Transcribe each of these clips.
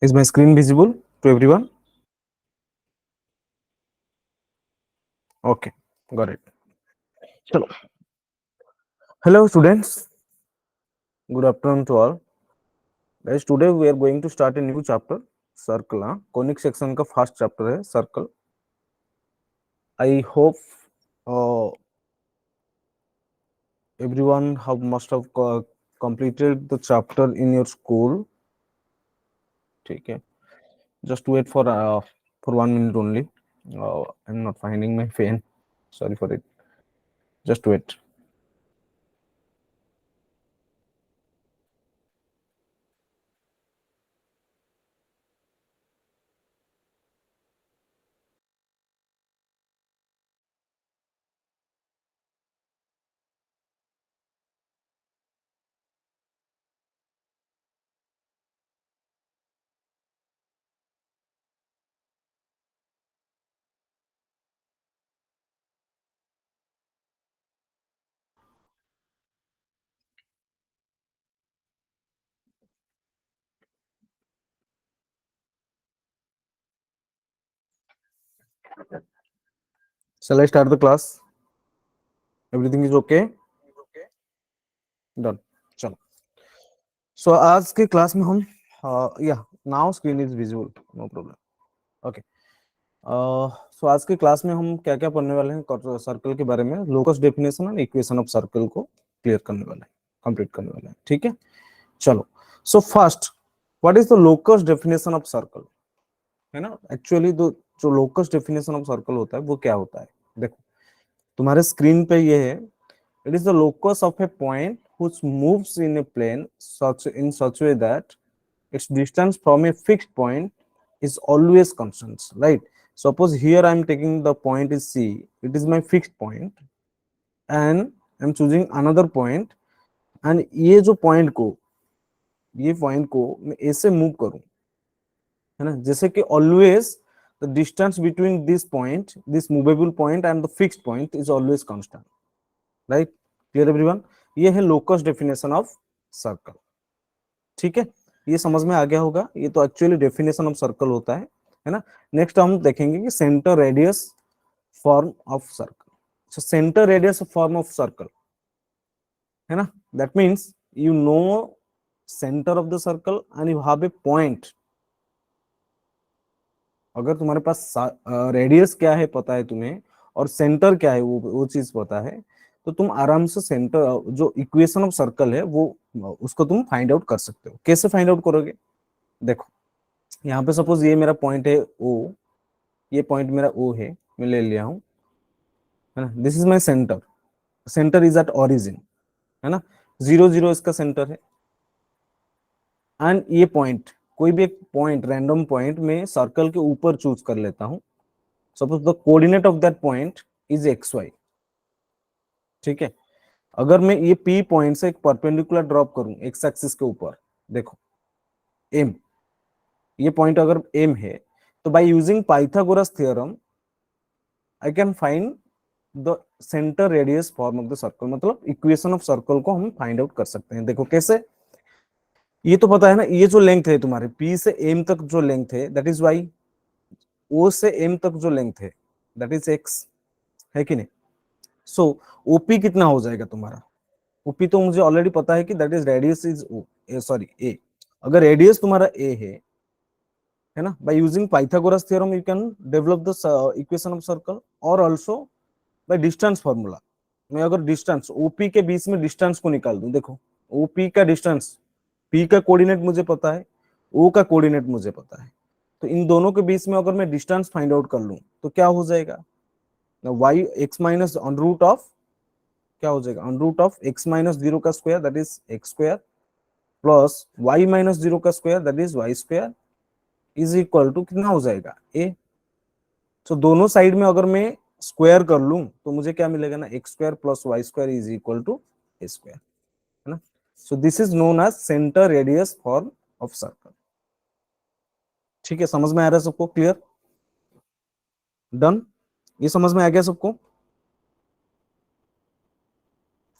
Is my screen visible to everyone? Okay, got it. Chalo. Hello, students. Good afternoon to all. Guys, today we are going to start a new chapter, circle. Conic section का first chapter है circle. I hope uh, everyone must have completed the chapter in your school. ठीक है. Just wait for 1 minute only. I'm not finding my pen. Sorry for it. Just wait. Shall I start the class? Everything is okay? Done. चलो. So आज के class में हम yeah now screen is visible, no problem. Okay. So आज के class में हम क्या क्या पढ़ने वाले हैं सर्कल के बारे में. Locus definition and equation of circle को क्लियर करने वाले हैं, कंप्लीट करने वाले हैं. ठीक है, चलो. So first, what is the locus definition of circle? है ना, एक्चुअली जो लोकस डेफिनेशन ऑफ सर्कल होता है वो क्या होता है? देखो तुम्हारे स्क्रीन पे ये है. It is the locus of A point which moves in a plane in such way that its distance from a fixed point is always constant, right? Suppose here I am taking the point is C, it is my fixed point, and I am choosing another point, and ये point को मैं ऐसे move करूं, है ना, जैसे कि always the distance between this point, this movable point and the fixed point is always constant, right? Clear everyone? ये है लोकस डेफिनेशन ऑफ सर्कल. ठीक है, ये समझ में आ गया होगा. ये तो एक्चुअली डेफिनेशन ऑफ सर्कल होता है ना. नेक्स्ट हम देखेंगे कि centre radius form of circle. So centre radius form of circle, है ना, that means you know centre of the circle and you have a point. अगर तुम्हारे पास रेडियस क्या है पता है तुम्हें, और सेंटर क्या है वो चीज पता है, तो तुम आराम से सेंटर, जो इक्वेशन ऑफ सर्कल है वो उसको तुम फाइंड आउट कर सकते हो. कैसे फाइंड आउट करोगे? देखो यहाँ पे सपोज ये मेरा पॉइंट है ओ, ये पॉइंट मेरा ओ है, मैं ले लिया हूँ, है ना. This is my centre. Centre is at origin, है ना. 0 0 इसका सेंटर है. एंड ये पॉइंट, कोई भी एक पॉइंट, रैंडम पॉइंट में सर्कल के ऊपर चूज कर लेता हूँ. Suppose the coordinate of that point is XY. ठीक है, अगर मैं ये P पॉइंट से एक परपेंडिकुलर ड्रॉप करूं एक्स एक्सिस के ऊपर, देखो M, ये पॉइंट अगर M है, तो by using Pythagoras theorem I can find the centre radius form of the circle. मतलब इक्वेशन ऑफ सर्कल को हम फाइंड आउट कर सकते हैं. देखो कैसे, ये तो पता है ना, ये जो लेंथ है तुम्हारे P से M तक जो लेंथ है दैट इज Y, O से M तक जो लेंथ है दैट इज X, है कि नहीं? सो OP कितना हो जाएगा तुम्हारा? OP तो मुझे ऑलरेडी पता है कि that is radius is O, sorry A. अगर रेडियस तुम्हारा A है ना, by using Pythagoras theorem you can develop the equation of circle, और आल्सो बाय डिस्टेंस फार्मूला. मैं अगर डिस्टेंस OP के बीच में डिस्टेंस को निकाल दूं, देखो OP का डिस्टेंस, P का कोऑर्डिनेट मुझे पता है, O का कोऑर्डिनेट मुझे पता है, तो इन दोनों के बीच में अगर मैं डिस्टेंस फाइंड आउट कर लूं तो क्या हो जाएगा? y x minus on root of, क्या हो जाएगा, on root of x minus 0 का square that is x square, plus y minus 0 का square that is y square, is equal to कितना हो जाएगा? a. तो दोनों साइड में अगर मैं स्क्वायर कर लूं तो मुझे क्या मिलेगा ना, x square plus y square is equal to a square, है ना. So this is known as centre radius form of circle. ठीक है, समझ में आ रहा है सबको? क्लियर? डन? ये समझ में आ गया सबको?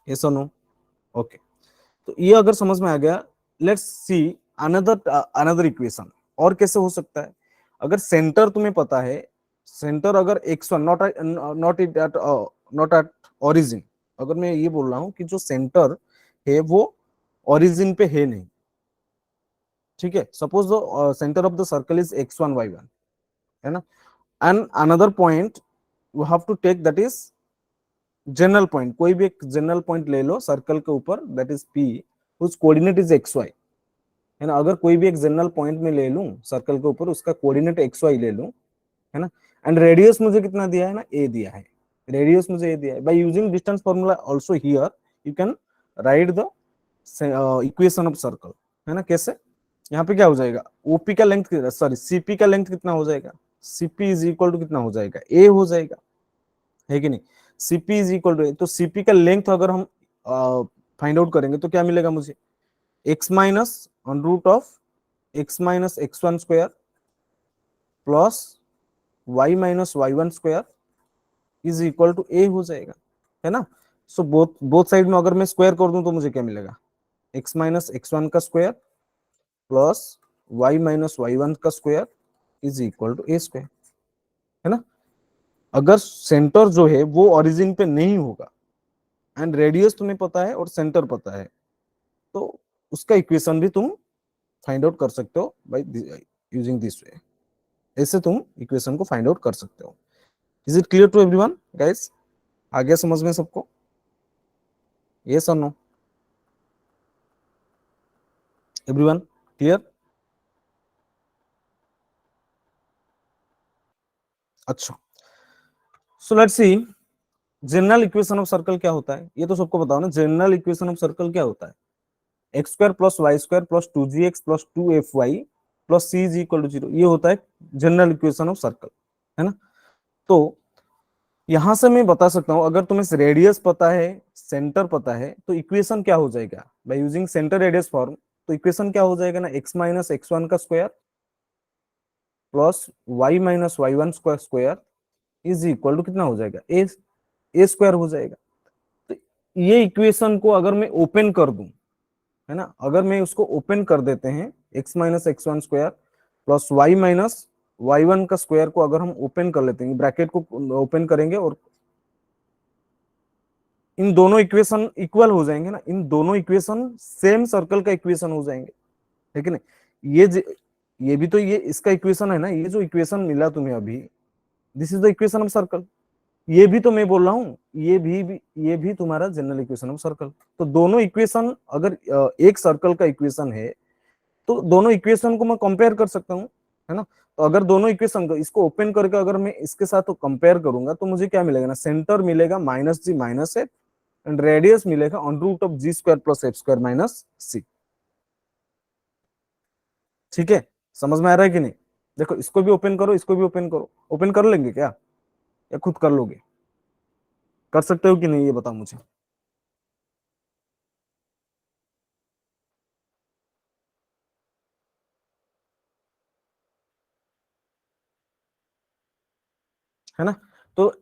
यस और नो? ओके, तो ये अगर समझ में आ गया, लेट्स सी अनदर इक्वेशन. और कैसे हो सकता है, अगर सेंटर तुम्हें पता है, सेंटर अगर x1 नॉट एट ओरिजिन, अगर मैं ये बोल रहा हूँ कि जो सेंटर है वो ओरिजिन पे है नहीं, ठीक है, suppose the centre of the circle is x1 y1, है ना, and another point we have to take that is general point, कोई भी एक जनरल पॉइंट ले लो सर्कल के ऊपर, दैट इज p, उस कोऑर्डिनेट इज xy, है ना, अगर कोई भी एक जनरल पॉइंट में ले लूं सर्कल के ऊपर, उसका कोऑर्डिनेट xy ले लूं, है ना, एंड रेडियस मुझे कितना दिया है ना, a दिया है, रेडियस मुझे a दिया है, by using distance formula also here you can write the equation of circle, है ना, कैसे, यहाँ पे क्या हो जाएगा, ओपी का लेंथ, सॉरी सीपी का लेंथ कितना हो जाएगा, सीपी इज इक्वल टू कितना हो जाएगा, ए हो जाएगा, है कि नहीं, सीपी इज इक्वल टू, तो सीपी का लेंथ अगर हम फाइंड आउट करेंगे तो क्या मिलेगा मुझे, x minus on root of x minus x1 square plus y-y1 square is equal to a हो जाएगा, है ना, सो बोथ बोथ साइड में अगर मैं स्क्वायर कर दूं तो मुझे क्या मिलेगा, x माइनस x1 का स्क्वायर प्लस y-y1 का square is equal to a square, है ना, अगर सेंटर जो है वो ओरिजिन पे नहीं होगा एंड रेडियस तुम्हें पता है और सेंटर पता है, तो उसका इक्वेशन भी तुम फाइंड आउट कर सकते हो बाय यूजिंग दिस वे, ऐसे तुम इक्वेशन को फाइंड आउट कर सकते हो। Is it clear to everyone guys, आ गया समझ में सबको, यस और नो, एवरीवन क्लियर, अच्छा, so let's see general equation of circle क्या होता है, ये तो सबको बताओ ना, जनरल इक्वेशन ऑफ सर्कल क्या होता है, x square plus y square plus 2gx plus 2fy plus c is equal to 0, ये होता है जनरल इक्वेशन ऑफ सर्कल, है ना, तो यहां से मैं बता सकता हूं अगर तुम्हें रेडियस पता है, सेंटर पता है, तो इक्वेशन क्या हो जाएगा by using centre radius form, तो इक्वेशन क्या हो जाएगा ना, x माइनस x1 का square plus y-y1 square is equal to कितना हो जाएगा, ए स्क्वायर हो जाएगा, तो ये इक्वेशन को अगर मैं ओपन कर दूं, है ना, अगर मैं उसको ओपन कर देते हैं, x minus x1 square plus y-y1 का स्क्वायर को अगर हम ओपन कर लेते हैं, ब्रैकेट को ओपन करेंगे और इन दोनों इक्वेशन इक्वल हो जाएंगे ना, इन दोनों इक्वेशन सेम सर्कल का इक्वेशन हो जाएंगे, है कि नहीं, ये भी तो ये इसका इक्वेशन है ना, ये जो इक्वेशन मिला तुम्हें अभी, this is the equation of circle, ये भी तो मैं बोल रहा हूँ, ये भी तुम्हारा जनरल इक्वेशन ऑफ सर्कल, तो दोनों इक्वेशन अगर एक सर्कल का इक्वेशन है तो दोनों इक्वेशन को मैं कंपेयर कर सकता हूँ, है ना, तो अगर दोनों इक्वेशन को इसको ओपन करके अगर मैं इसके साथ तो कंपेयर करूंगा तो मुझे क्या मिलेगा ना, सेंटर मिलेगा -g-f एंड रेडियस मिलेगा on root of g square plus f square minus c, ठीक है, समझ में आ रहा है कि नहीं, देखो इसको भी ओपन करो, इसको भी ओपन करो, ओपन कर लेंगे क्या या खुद कर लोगे, कर सकते हो कि नहीं ये बताओ मुझे, है ना, तो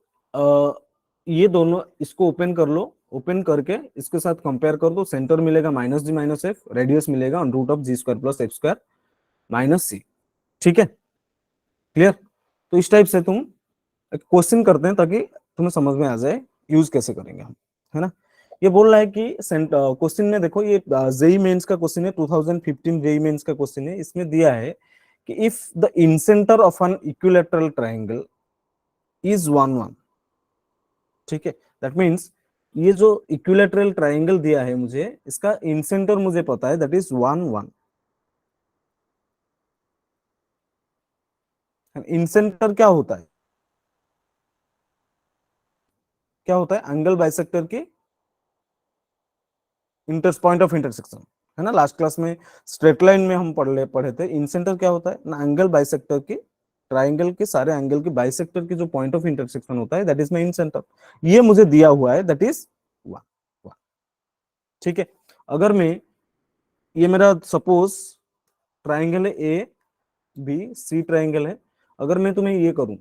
ये दोनों इसको ओपन कर लो, ओपन करके इसके साथ कंपेयर कर दो, सेंटर मिलेगा -g-f, रेडियस मिलेगा on root of g square plus f square minus c, ठीक है, क्लियर, तो इस टाइप से तुम एक क्वेश्चन करते हैं ताकि तुम्हें समझ में आ जाए यूज कैसे करेंगे हम, है ना, ये बोल रहा है कि क्वेश्चन में देखो, ये जेई मेंस का क्वेश्चन है, 2015 जेई मेंस का क्वेश्चन है, इसमें दिया है कि if the incentre of an equilateral triangle is 1 1, ठीक है, दैट मीन्स ये जो इक्विलैटरल ट्रायंगल दिया है मुझे, इसका इंसेंटर मुझे पता है दैट इज 1 1, इंसेंटर क्या होता है, क्या होता है, एंगल बाइसेक्टर की इंटर पॉइंट ऑफ इंटरसेक्शन, है ना, लास्ट क्लास में स्ट्रेट लाइन में हम पढ़े थे, इंसेंटर क्या होता है ना, एंगल बाइसेक्टर की, ट्राइंगल के सारे एंगल के बाइसेक्टर की जो पॉइंट ऑफ इंटरसेक्शन होता है दैट इज माई इंसेंटर, ये मुझे दिया हुआ है दैट इज 1 1, ठीक है, अगर मैं ये मेरा सपोज ट्राइंगल है ए बी सी ट्राइंगल है, अगर मैं तुम्हें ये करूं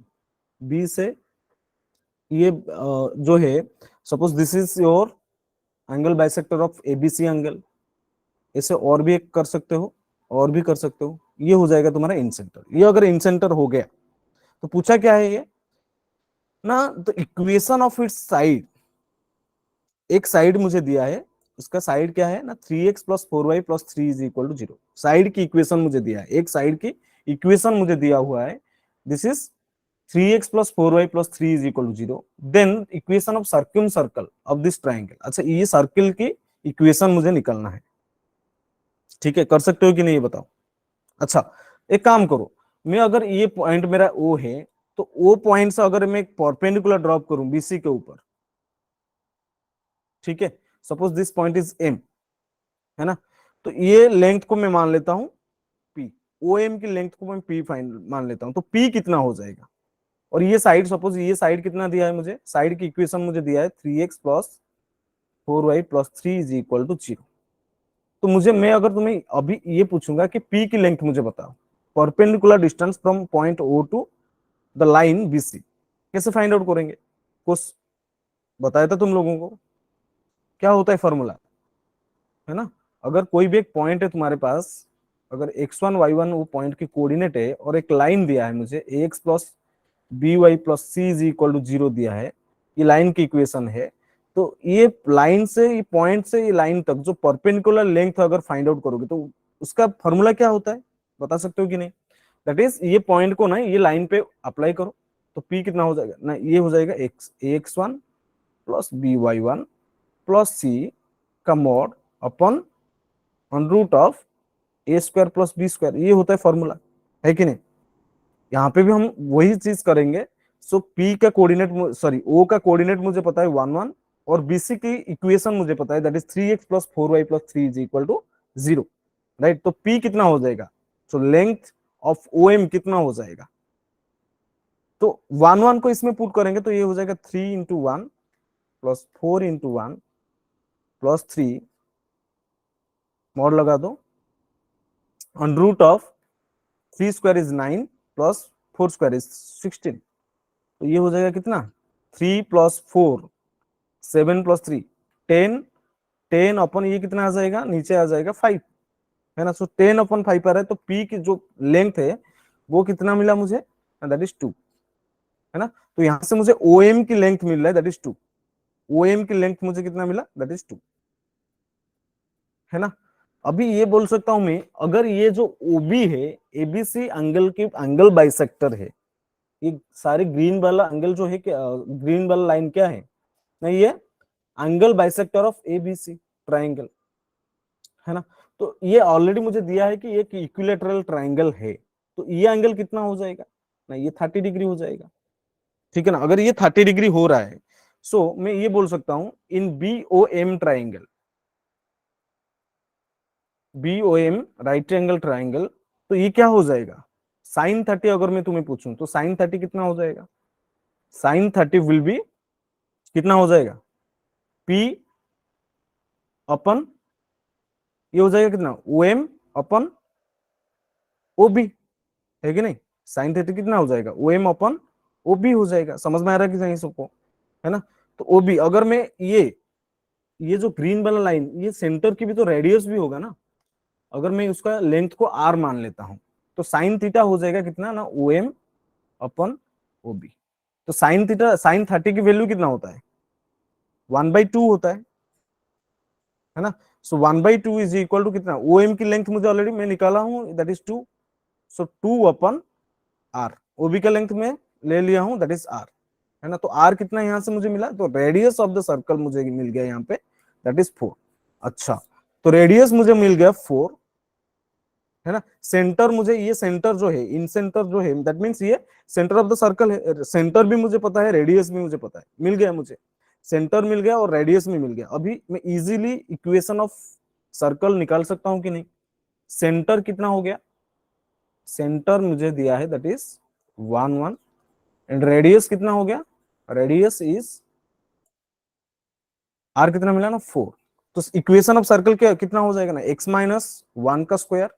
बी से ये जो है, suppose this is your angle bisector of ABC angle, इसे और भी एक कर सकते हो, और भी कर सकते हो। ये हो जाएगा तुम्हारा इन सेंटर। ये अगर इन सेंटर हो गया तो पूछा क्या है ये ना, तो इक्वेशन ऑफ इट्स साइड, एक साइड मुझे दिया है, उसका साइड क्या है ना, 3x + 4y + 3 = 0। साइड की इक्वेशन मुझे दिया है, एक साइड की इक्वेशन मुझे दिया हुआ है, this is 3x + 4y + 3 = 0। Then equation of circum circle of this triangle. अच्छा, ये सर्किल की इक्वेशन मुझे निकालना है। ठीक है, कर सकते हो कि नहीं ये बताओ। अच्छा, एक काम करो, मैं अगर ये पॉइंट मेरा ओ है, तो ओ पॉइंट से अगर मैं एक परपेंडिकुलर ड्रॉप करूं बीसी के ऊपर, ठीक है, suppose this point is M, है ना, तो ये लेंथ को मैं मान लेता हूं पी, ओ एम की लेंथ को मैं पी फाइन मान लेता हूं, तो पी कितना हो जाएगा। और ये साइड, सपोज ये साइड कितना दिया है मुझे, साइड की इक्वेशन मुझे दिया है 3x + 4y + 3 = 0। तो मुझे, मैं अगर तुम्हें अभी ये पूछूंगा कि पी की लेंथ मुझे बताओ, perpendicular distance from point O to the line BC, कैसे फाइंड आउट करेंगे, कुछ बताया था तुम लोगों को, क्या होता है फॉर्मूला, है ना। अगर कोई भी एक पॉइंट है तुम्हारे पास, अगर x1 y1 वो पॉइंट की कोऑर्डिनेट है, और एक लाइन दिया है मुझे ax + by + c = 0 दिया है, ये लाइन की इक्वेशन है, तो ये लाइन से, ये पॉइंट से ये लाइन तक जो परपेंडिकुलर लेंथ अगर फाइंड आउट करोगे तो उसका फॉर्मूला क्या होता है, बता सकते हो कि नहीं। दैट इज, ये पॉइंट को ना ये लाइन पे अप्लाई करो, तो p कितना हो जाएगा ना, ये हो जाएगा ax1 + by1 + c का मॉड अपन √a² + b², ये होता है फॉर्मूला, है कि नहीं। यहाँ पे भी हम वही चीज करेंगे। सो P का कोऑर्डिनेट, सॉरी O का कोऑर्डिनेट मुझे पता है 1 1, और BC की इक्वेशन मुझे पता है, that is 3x + 4y + 3 = 0, right. तो P कितना हो जाएगा, सो लेंथ ऑफ OM कितना हो जाएगा, तो 1 1 को इसमें पुट करेंगे तो ये हो जाएगा 3 × 1 + 4 × 1 + 3, मॉड लगा दो, √3² = 9 + 4² = 16, तो ये हो जाएगा कितना, 3 + 4 7 + 3 10, 10 अपन ये कितना आ जाएगा, नीचे आ जाएगा 5, है ना। सो 10/5 आ रहा है, तो पी की जो लेंथ है वो कितना मिला मुझे, दैट इज 2, है ना। तो यहां से मुझे ओ एम की लेंथ मिल रहा है, दैट इज 2, ओ एम की लेंथ मुझे कितना मिला, दैट इज 2, है ना। अभी ये बोल सकता हूं मैं, अगर ये जो ओबी है, एबीसी एंगल की एंगल बाइसेक्टर है, ये सारे ग्रीन वाला एंगल जो है, ग्रीन वाला लाइन क्या है, नहीं, ये angle bisector of ABC triangle, है ना। तो ये ऑलरेडी मुझे दिया है कि एक इक्विलेटरल ट्राइंगल है, तो ये एंगल कितना हो जाएगा ना, ये 30 डिग्री हो जाएगा, ठीक है ना। अगर ये 30 डिग्री हो रहा है, सो मैं ये बोल सकता हूं इन BOM triangle, BOM right angle triangle, तो ये क्या हो जाएगा, sin 30, अगर मैं तुम्हें पूछूं तो sin 30 कितना हो जाएगा, sin 30 विल बी कितना हो जाएगा, P अपन, ये हो जाएगा कितना, OM अपन OB, है कि नहीं। sin 30 कितना हो जाएगा, OM अपन OB हो जाएगा, समझ में आ रहा है कि नहीं सबको, है ना। तो OB, अगर मैं ये जो ग्रीन वाला लाइन, ये सेंटर की भी तो रेडियस भी होगा ना, अगर मैं उसका लेंथ को R मान लेता हूं, तो sin 30 हो जाएगा कितना ना, OM अपन OB। तो sin 30 की वैल्यू कितना होता है, 1/2 होता है ना। सो 1/2 इज इक्वल टू कितना, OM की लेंथ मुझे ऑलरेडी मैं निकाला हूं, that is 2, so 2/R, OB का लेंथ में ले लिया हूं, दैट इज R, है ना। तो R कितना यहां से मुझे मिला, तो रेडियस ऑफ द सर्कल मुझे मिल गया यहाँ पे, दैट इज 4। अच्छा, तो रेडियस मुझे मिल गया 4, है ना। सेंटर, मुझे ये सेंटर जो है, इन सेंटर जो है, दैट मींस ये सेंटर ऑफ द सर्कल है, सेंटर भी मुझे पता है, रेडियस भी मुझे पता है, मिल गया मुझे, सेंटर मिल गया और रेडियस भी मिल गया। अभी मैं इजीली इक्वेशन ऑफ सर्कल निकाल सकता हूं कि नहीं। सेंटर कितना हो गया, सेंटर मुझे दिया है दैट इज 1 1, एंड रेडियस कितना हो गया, रेडियस इज R कितना मिला ना, 4। तो इक्वेशन ऑफ सर्कल क्या कितना हो जाएगा ना, x - 1 का स्क्वायर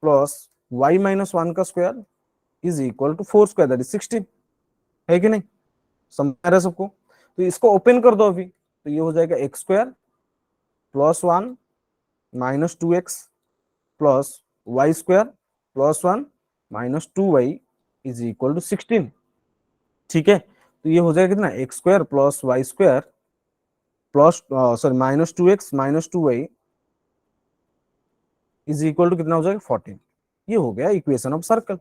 प्लस y - 1 का square is equal to 4² that is 16, है कि नहीं, समझ आ रहा है सबको। तो इसको ओपन कर दो अभी, तो ये हो जाएगा x² + 1 - 2x plus y square plus 1 minus 2y is equal to 16। ठीक है, तो ये हो जाएगा कितना, x square plus y square plus sorry minus 2x minus 2y is equal to कितना हो जाएगा 14। ये हो गया equation of circle.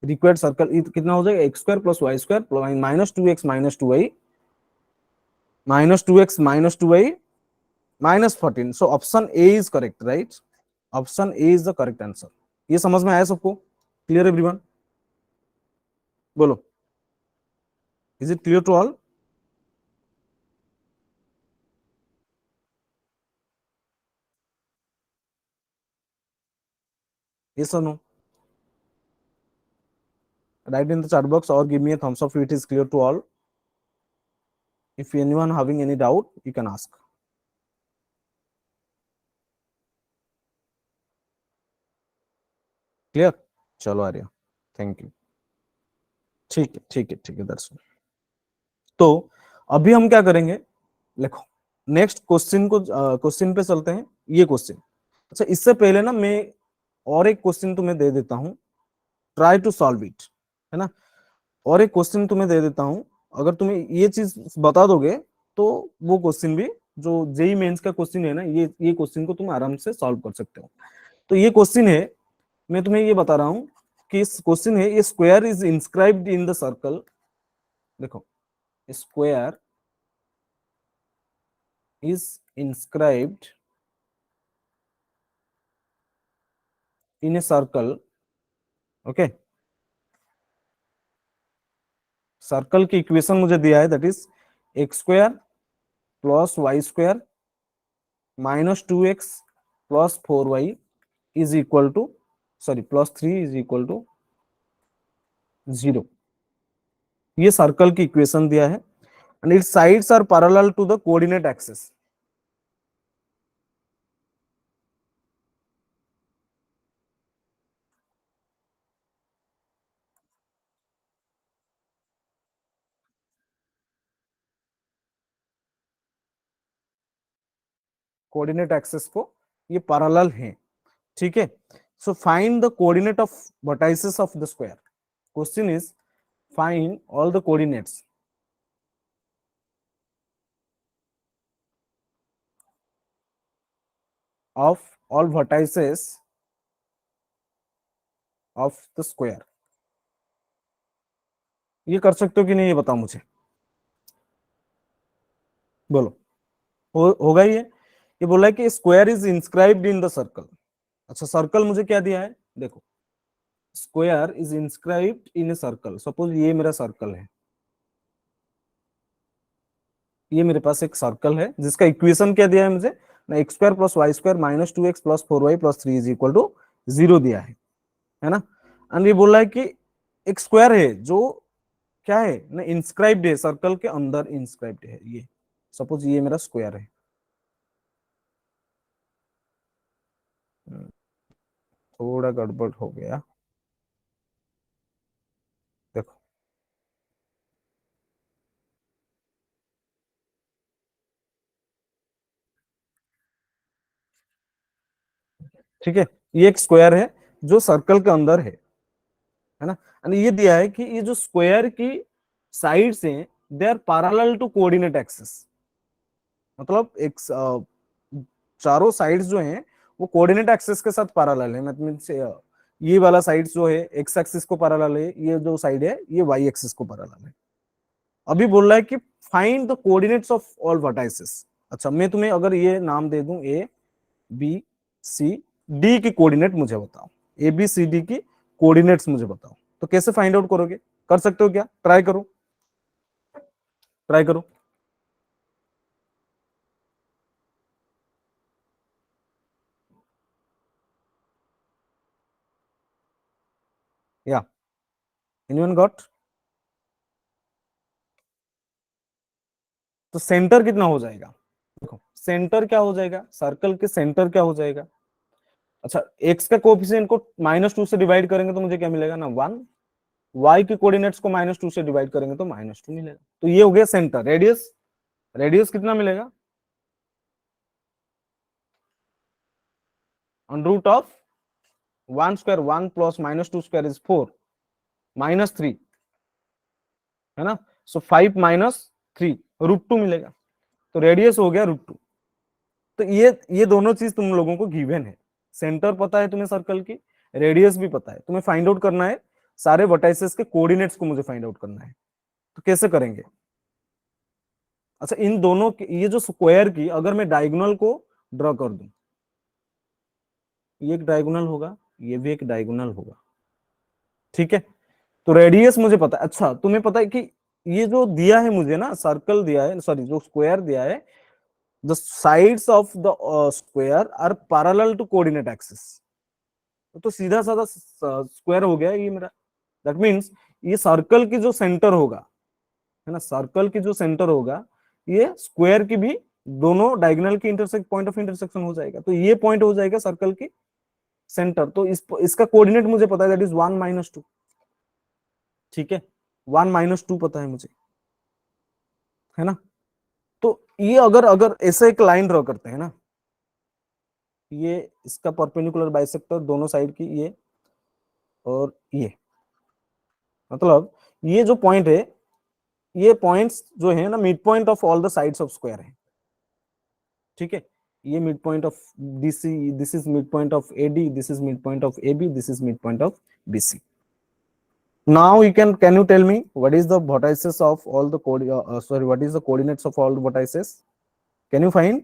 Required circle कितना हो जाएगा, x square plus y square minus 2x minus 2y minus 2x minus 2y minus 14। So option A is correct, right? Option A is the correct answer. ये समझ में आया सबको? Clear everyone? बोलो, is it clear to all? Yes or no? Write in the chat box or give me a thumbs up if it is clear to all. If anyone having any doubt, you can ask. Clear? चलो Arya, thank you. ठीक है ठीक है ठीक है दर्शन। तो अभी हम क्या करेंगे, देखो नेक्स्ट क्वेश्चन पे चलते हैं। ये क्वेश्चन, अच्छा इससे पहले ना मैं और एक क्वेश्चन तुम्हें दे देता हूं, ट्राई टू सॉल्व इट, है ना? और एक क्वेश्चन तुम्हें दे देता हूं, अगर तुम्हें ये चीज बता दोगे तो वो क्वेश्चन भी, जो जेई मेंस का क्वेश्चन है ना, ये क्वेश्चन को तुम आराम से सॉल्व कर सकते हो। तो ये क्वेश्चन है, मैं तुम्हें ये बता रहा हूं कि इस क्वेश्चन है, ये square is inscribed in the circle. देखो, square is inscribed in a circle. Okay, circle की इक्वेशन मुझे दिया है, that is x square plus y square minus 2x plus 4y is equal to, sorry plus 3 is equal to 0। ये circle की equation दिया है and its sides are parallel to the coordinate axis. Coordinate axis को ये parallel है, ठीक है? So find the coordinate of vertices of the square. Question is find all the coordinates of all vertices of the square. ये कर सकते हो कि नहीं, ये बताओ मुझे, बोलो। होगा ये बोला है कि square is inscribed in the circle. अच्छा, सर्कल मुझे क्या दिया है, देखो square is inscribed in a circle. Suppose ये मेरा सर्कल है, ये मेरे पास एक सर्कल है जिसका इक्वेशन क्या दिया है मुझे ना, x square plus y square minus 2x plus 4y plus 3 is equal to 0 दिया है ना? एंड ये बोला है कि एक स्क्वायर है जो क्या है ना, इंस्क्राइब्ड है, सर्कल के अंदर इंस्क्राइब्ड है। ये सपोज ये मेरा स्क्वायर है, थोड़ा गड़बड़ हो गया, देखो ठीक है, ये एक स्क्वायर है जो सर्कल के अंदर है ना? एंड ये दिया है कि ये जो स्क्वायर की साइड्स हैं, they are parallel to coordinate axis. मतलब एक चारों साइड्स जो हैं वो कोऑर्डिनेट एक्सिस के साथ पैरेलल है। मतलब ये वाला साइड्स जो है एक्स एक्सिस को पैरेलल है, ये जो साइड है ये वाई एक्सिस को पैरेलल है। अभी बोल रहा है कि find the coordinates of all vertices. अच्छा, मैं तुम्हें अगर ये नाम दे दूं ए बी सी डी की कोऑर्डिनेट मुझे बताओ, ए बी सी डी की कोऑर्डिनेट्स मुझे बताओ, तो कैसे फाइंड आउट करोगे? कर सकते हो क्या? ट्राई करो, ट्राई करो। या एनीवन गॉट? तो सेंटर कितना हो जाएगा? देखो सेंटर क्या हो जाएगा, सर्कल के सेंटर क्या हो जाएगा? अच्छा, एक्स का कोएफिशिएंट को -2 से डिवाइड करेंगे तो मुझे क्या मिलेगा ना, 1। वाई के कोऑर्डिनेट्स को -2 से डिवाइड करेंगे तो -2 मिलेगा। तो ये हो गया सेंटर। रेडियस, रेडियस कितना मिलेगा? Under root of one square, one plus minus two square is 4, -3, है ना। सो 5 - 3 √2 मिलेगा, तो रेडियस हो गया √2। तो ये दोनों चीज तुम लोगों को गिवन है, सेंटर पता है तुम्हें सर्कल की, रेडियस भी पता है, तुम्हें फाइंड आउट करना है सारे वर्टाइसेस के कोऑर्डिनेट्स को मुझे फाइंड आउट करना है। तो कैसे करेंगे? अच्छा, इन दोनों ये जो स्क्वायर की अगर मैं डायगोनल को ड्रॉ कर दूं, ये एक डायगोनल होगा, ये भी एक डायगोनल होगा, ठीक है। तो रेडियस मुझे पता है। अच्छा, तुम्हें पता है कि ये जो दिया है मुझे ना, सर्कल दिया है, सॉरी जो स्क्वायर दिया है, the sides of the square are parallel to coordinate axis. तो सीधा साधा स्क्वायर हो गया ये मेरा। दैट मीन्स ये सर्कल की जो सेंटर होगा, है ना, सर्कल की जो सेंटर होगा, ये स्क्वायर की भी दोनों डायगोनल की इंटरसेक्ट पॉइंट ऑफ इंटरसेक्शन हो जाएगा। तो ये पॉइंट हो जाएगा सर्कल की सेंटर। तो इसका कोऑर्डिनेट मुझे पता है, दैट इज 1 - 2, ठीक है। 1 - 2 पता है मुझे, है ना। तो ये अगर अगर ऐसे एक लाइन ड्रॉ करते हैं ना, ये इसका परपेंडिकुलर बाइसेक्टर दोनों साइड की, ये और ये, मतलब ये जो पॉइंट है, ये पॉइंट्स जो है ना, mid point of all the sides of square है, ठीक है। ये mid point of DC, this is mid point of AD, this is mid point of AB, this is mid point of BC. Now you can you tell me what is the vertices of all the sorry, what is the coordinates of all the vertices? Can you find?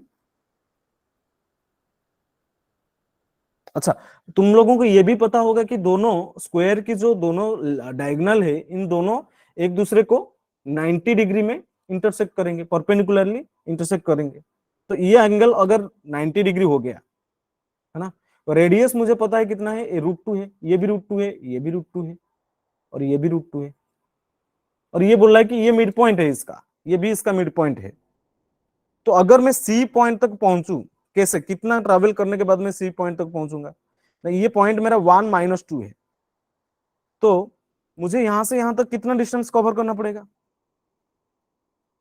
अच्छा, तुम लोगों को ये भी पता होगा कि दोनों स्क्वायर की जो दोनों डायगोनल है, इन दोनों एक दूसरे को 90 डिग्री में इंटरसेक्ट करेंगे, परपेंडिकुलरली इंटरसेक्ट करेंगे। तो ये एंगल अगर 90 डिग्री हो गया, है ना, तो रेडियस मुझे पता है कितना है, √2 है, ये भी √2 है, ये भी √2 है, और ये भी √2 है। और ये बोल रहा है कि ये मिड पॉइंट है इसका, ये भी इसका मिड पॉइंट है। तो अगर मैं सी पॉइंट तक पहुंचू, कैसे, कितना ट्रैवल करने के बाद मैं सी पॉइंट तक पहुंचूंगा? नहीं, ये पॉइंट मेरा 1 - 2 है, तो मुझे यहां से यहां तक कितना डिस्टेंस कवर करना पड़ेगा?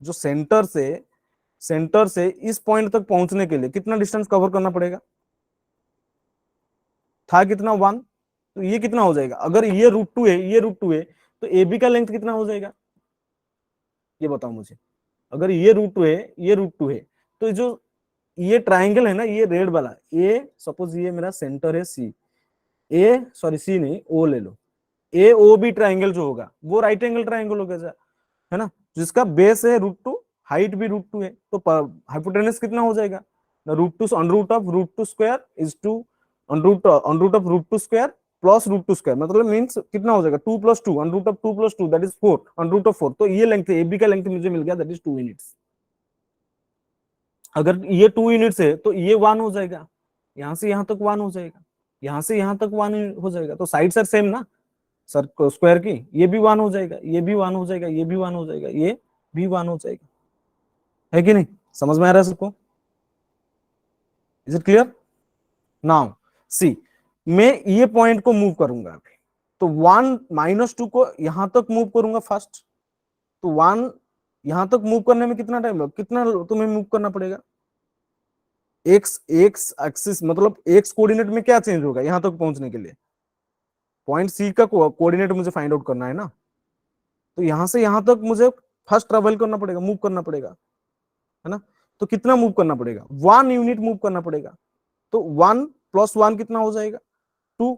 जो सेंटर से इस पॉइंट तक पहुंचने के लिए कितना डिस्टेंस कवर करना पड़ेगा? था कितना, 1। तो ये कितना हो जाएगा? अगर ये √2 है, ये √2 है, तो ए बी का लेंथ कितना हो जाएगा, ये बताओ मुझे। अगर ये √2 है, ये √2 है, तो जो ये ट्राइंगल है ना, ये रेड वाला, ए सपोज ये मेरा सेंटर है सी, ए सॉरी सी नहीं, ओ ले लो, ए ओ बी ट्राइंगल जो होगा वो राइट एंगल ट्राइंगल होगा, है ना, जिसका बेस है √2, हाइट भी √2 है, तो हाइपोटेनस कितना हो जाएगा? √2 under root of √2 square is two under root of √2 square plus √2 square, मतलब मींस कितना हो जाएगा, 2 + 2 under root of 2 + 2 that is 4 under root of 4। तो ये लेंथ एबी का लेंथ मुझे मिल गया, दैट इज 2 यूनिट्स। अगर ये 2 यूनिट्स है तो ये 1 हो जाएगा, यहां से यहां तक 1 हो जाएगा, यहां से यहां तक 1 हो जाएगा। तो साइड सर सेम ना, सर स्क्वायर की, ये भी 1 हो जाएगा, ये भी 1 हो जाएगा, ये भी 1 हो जाएगा, ये भी 1 हो जाएगा, है कि नहीं? समझ में आ रहा है सबको? Is it clear? Now see, मैं ये पॉइंट को मूव करूंगा अभी, तो 1 - 2 को यहां तक मूव करूंगा फर्स्ट। तो 1 यहां तक मूव करने में कितना टाइम लगा, कितना तुम्हें मूव करना पड़ेगा? एक्स एक्स एक्सिस, मतलब एक्स कोऑर्डिनेट में क्या चेंज होगा यहां तक पहुंचने के लिए? पॉइंट सी का कोऑर्डिनेट मुझे फाइंड आउट करना है ना, तो यहां से यहां तक मुझे फर्स्ट ट्रेवल करना पड़ेगा, मूव करना पड़ेगा, है ना। तो कितना मूव करना पड़ेगा? 1 यूनिट मूव करना पड़ेगा। तो 1 + 1 कितना हो जाएगा, 2,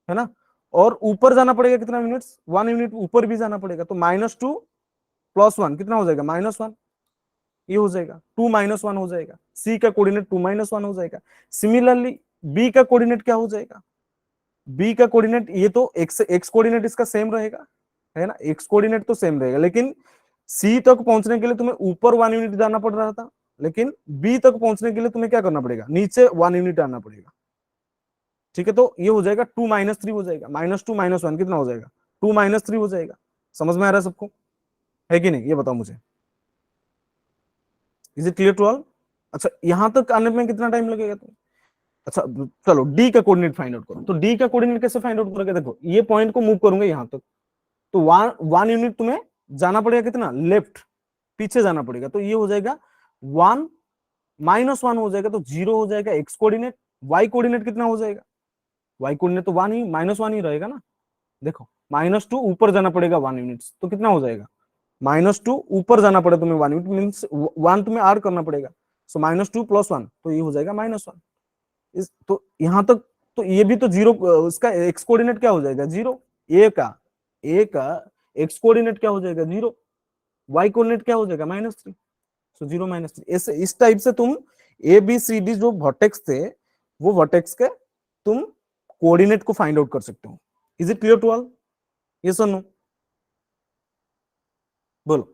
है ना। और ऊपर जाना पड़ेगा कितना यूनिट्स, 1 यूनिट ऊपर भी जाना पड़ेगा। तो -2 + 1 कितना हो जाएगा, -1, ये हो जाएगा, 2 - 1 हो जाएगा। सी का कोऑर्डिनेट 2 - 1 हो जाएगा। सिमिलरली बी का कोऑर्डिनेट क्या हो जाएगा? बी का कोऑर्डिनेट, ये तो एक्स एक्स कोऑर्डिनेट इसका सेम रहेगा, है ना, एक्स कोऑर्डिनेट तो सेम रहेगा, लेकिन सी तक पहुंचने के लिए तुम्हें ऊपर 1 यूनिट जाना पड़ रहा था, लेकिन बी तक पहुंचने के लिए तुम्हें क्या करना पड़ेगा, नीचे 1 यूनिट आना पड़ेगा, ठीक है। तो ये हो जाएगा 2 - 3 हो जाएगा, -2 - 1 कितना हो जाएगा, 2 - 3 हो जाएगा। समझ में आ रहा है सबको, है कि नहीं, ये बताओ मुझे। Is it clear to all? अच्छा, यहां तक आने में कितना टाइम लगेगा तुम्हें? अच्छा, चलो डी का कोऑर्डिनेट फाइंड आउट करो। तो डी का कोऑर्डिनेट कैसे फाइंड आउट करोगे? देखो, ये पॉइंट को मूव करूंगा यहां तक, तो 1 यूनिट तुम्हें जाना पड़ेगा कितना, लेफ्ट, पीछे जाना पड़ेगा। तो ये हो जाएगा 1 - 1 हो जाएगा, तो 0 हो जाएगा एक्स कोऑर्डिनेट। वाई कोऑर्डिनेट कितना हो जाएगा, वाई कोऑर्डिनेट तो वन ही, -1 ही रहेगा ना। देखो -2 ऊपर जाना पड़ेगा 1 यूनिट, तो कितना हो जाएगा, -2 ऊपर जाना पड़ेगा तुम्हें 1 यूनिट, मीन्स 1 तुम्हें ऐड करना पड़ेगा। सो -2 + 1, तो ये हो जाएगा -1। इस तो यहाँ तक, तो ये भी तो जीरो, उसका एक्स कोऑर्डिनेट क्या हो जाएगा, जीरो। ए का एक्स कोऑर्डिनेट क्या हो जाएगा, जीरो। वाई कोऑर्डिनेट क्या हो जाएगा, -3। सो 0 -3, ऐसे इस टाइप से तुम ए बी सी डी जो वर्टेक्स थे, वो वर्टेक्स के तुम कोऑर्डिनेट को फाइंड आउट कर सकते हो। Is it clear to all, yes और नो? बोलो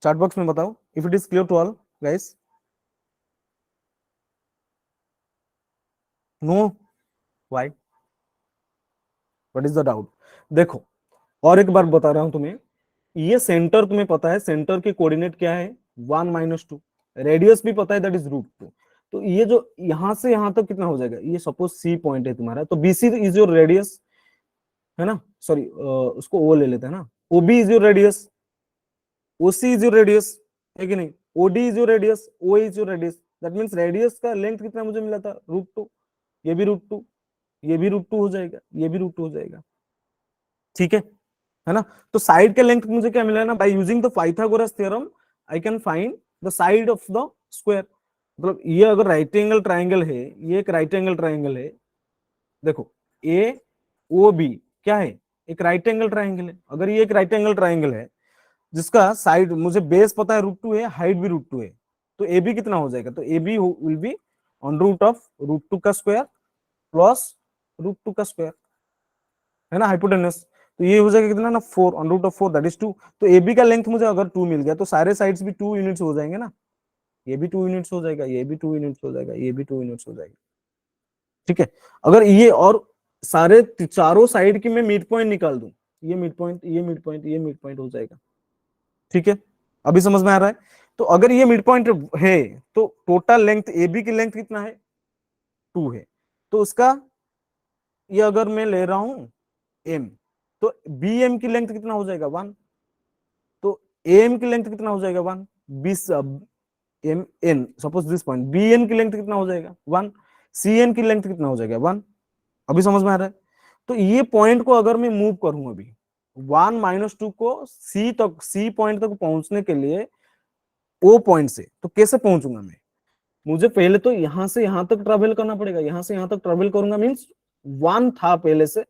चैट बॉक्स में बताओ if it is clear to all guys. No, why, what is the doubt? देखो और एक बार बता रहा हूं तुम्हें, ये सेंटर तुम्हें पता है, सेंटर के कोऑर्डिनेट क्या है, 1 - 2, रेडियस भी पता है, दैट इज √2। तो ये जो यहां से यहां तक कितना हो जाएगा, ये सपोज सी पॉइंट है तुम्हारा, तो बीसी इज योर रेडियस, है ना, सॉरी उसको ओ ले लेते हैं ना, OB is your radius, OC is your radius, है कि नहीं, OD is your radius, O is your radius, that means radius का लेंथ कितना मुझे मिला था, √2। ये भी √2, ये भी √2 हो जाएगा, ये भी √2 हो जाएगा, ठीक है ना। तो साइड के लेंथ मुझे क्या मिला है ना, by using the Pythagoras theorem I can find the side of the square. मतलब ये अगर राइट एंगल ट्राइंगल है, ये एक राइट एंगल ट्राइंगल है, देखो ए ओ बी क्या है, एक राइट एंगल ट्राइंगल है। अगर ये एक राइट एंगल ट्राइंगल है जिसका साइड मुझे बेस पता है √2 है, हाइट भी √2 है, तो ए बी कितना हो जाएगा, तो A B will be on root of √2 का स्क्वायर प्लस √2 का स्क्वायर, है ना, हाइपोटेनस। तो ये हो जाएगा कितना ना, 4 on root of 4 that is 2। तो ए बी का लेंथ मुझे अगर 2 मिल गया, तो सारे साइड्स भी 2 यूनिट्स हो जाएंगे ना, ये भी 2 यूनिट्स हो जाएगा, ये भी 2 यूनिट्स हो जाएगा, ये भी 2 यूनिट्स हो जाएगा, ठीक है। अगर ये और सारे चारों साइड की मैं मिड पॉइंट निकाल दूं, ये मिड पॉइंट, ये मिड पॉइंट, ये मिड पॉइंट हो जाएगा, ठीक है। अभी समझ में आ रहा है? तो अगर ये मिड पॉइंट है, तो टोटल लेंथ ए बी की लेंथ कितना है, 2 है। तो उसका ये अगर मैं ले रहा हूं एम, तो बी एम की लेंथ कितना हो जाएगा, 1। तो ए एम की लेंथ कितना हो जाएगा, 1। B M N, suppose this point, B N की लेंथ कितना हो जाएगा, 1। सी एन की लेंथ कितना हो जाएगा, 1। अभी समझ में आ रहा है? तो ये पॉइंट को अगर मैं मूव करूं अभी 1 - 2 को सी तक, सी पॉइंट तक पहुंचने के लिए ओ पॉइंट से, तो कैसे पहुंचूंगा मैं, मुझे पहले तो यहां से यहां तक ट्रेवल करना पड़ेगा, यहां से यहां तक ट्रेवल करूंगा मीन्स 1 था पहले से,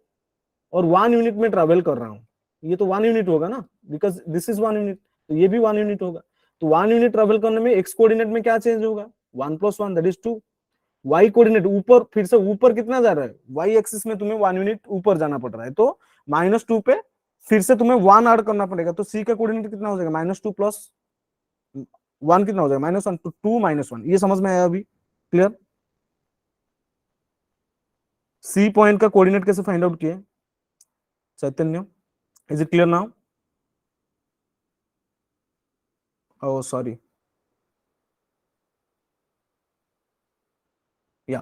और 1 यूनिट में ट्रेवल कर रहा हूँ, ये तो 1 यूनिट होगा ना, बिकॉज दिस इज 1 यूनिट, तो ये भी 1 यूनिट होगा। तो 1 यूनिट ट्रेवल करने में एक्स कोऑर्डिनेट में क्या चेंज होगा, 1 + 1 दैट इज 2। वाई कोऑर्डिनेट ऊपर, फिर से ऊपर कितना जा रहा है, वाई एक्सिस में तुम्हें 1 यूनिट ऊपर जाना पड़ रहा है, तो -2 पे फिर से तुम्हें 1 ऐड करना पड़ेगा, तो सी का कोऑर्डिनेट कितना हो जाएगा, -2 + 1 कितना हो जाएगा, -1, तो 2 - 1। ये समझ में आया अभी, क्लियर? सी पॉइंट का कोऑर्डिनेट कैसे फाइंड आउट किए Chaitanya, is it clear now? Oh sorry, yeah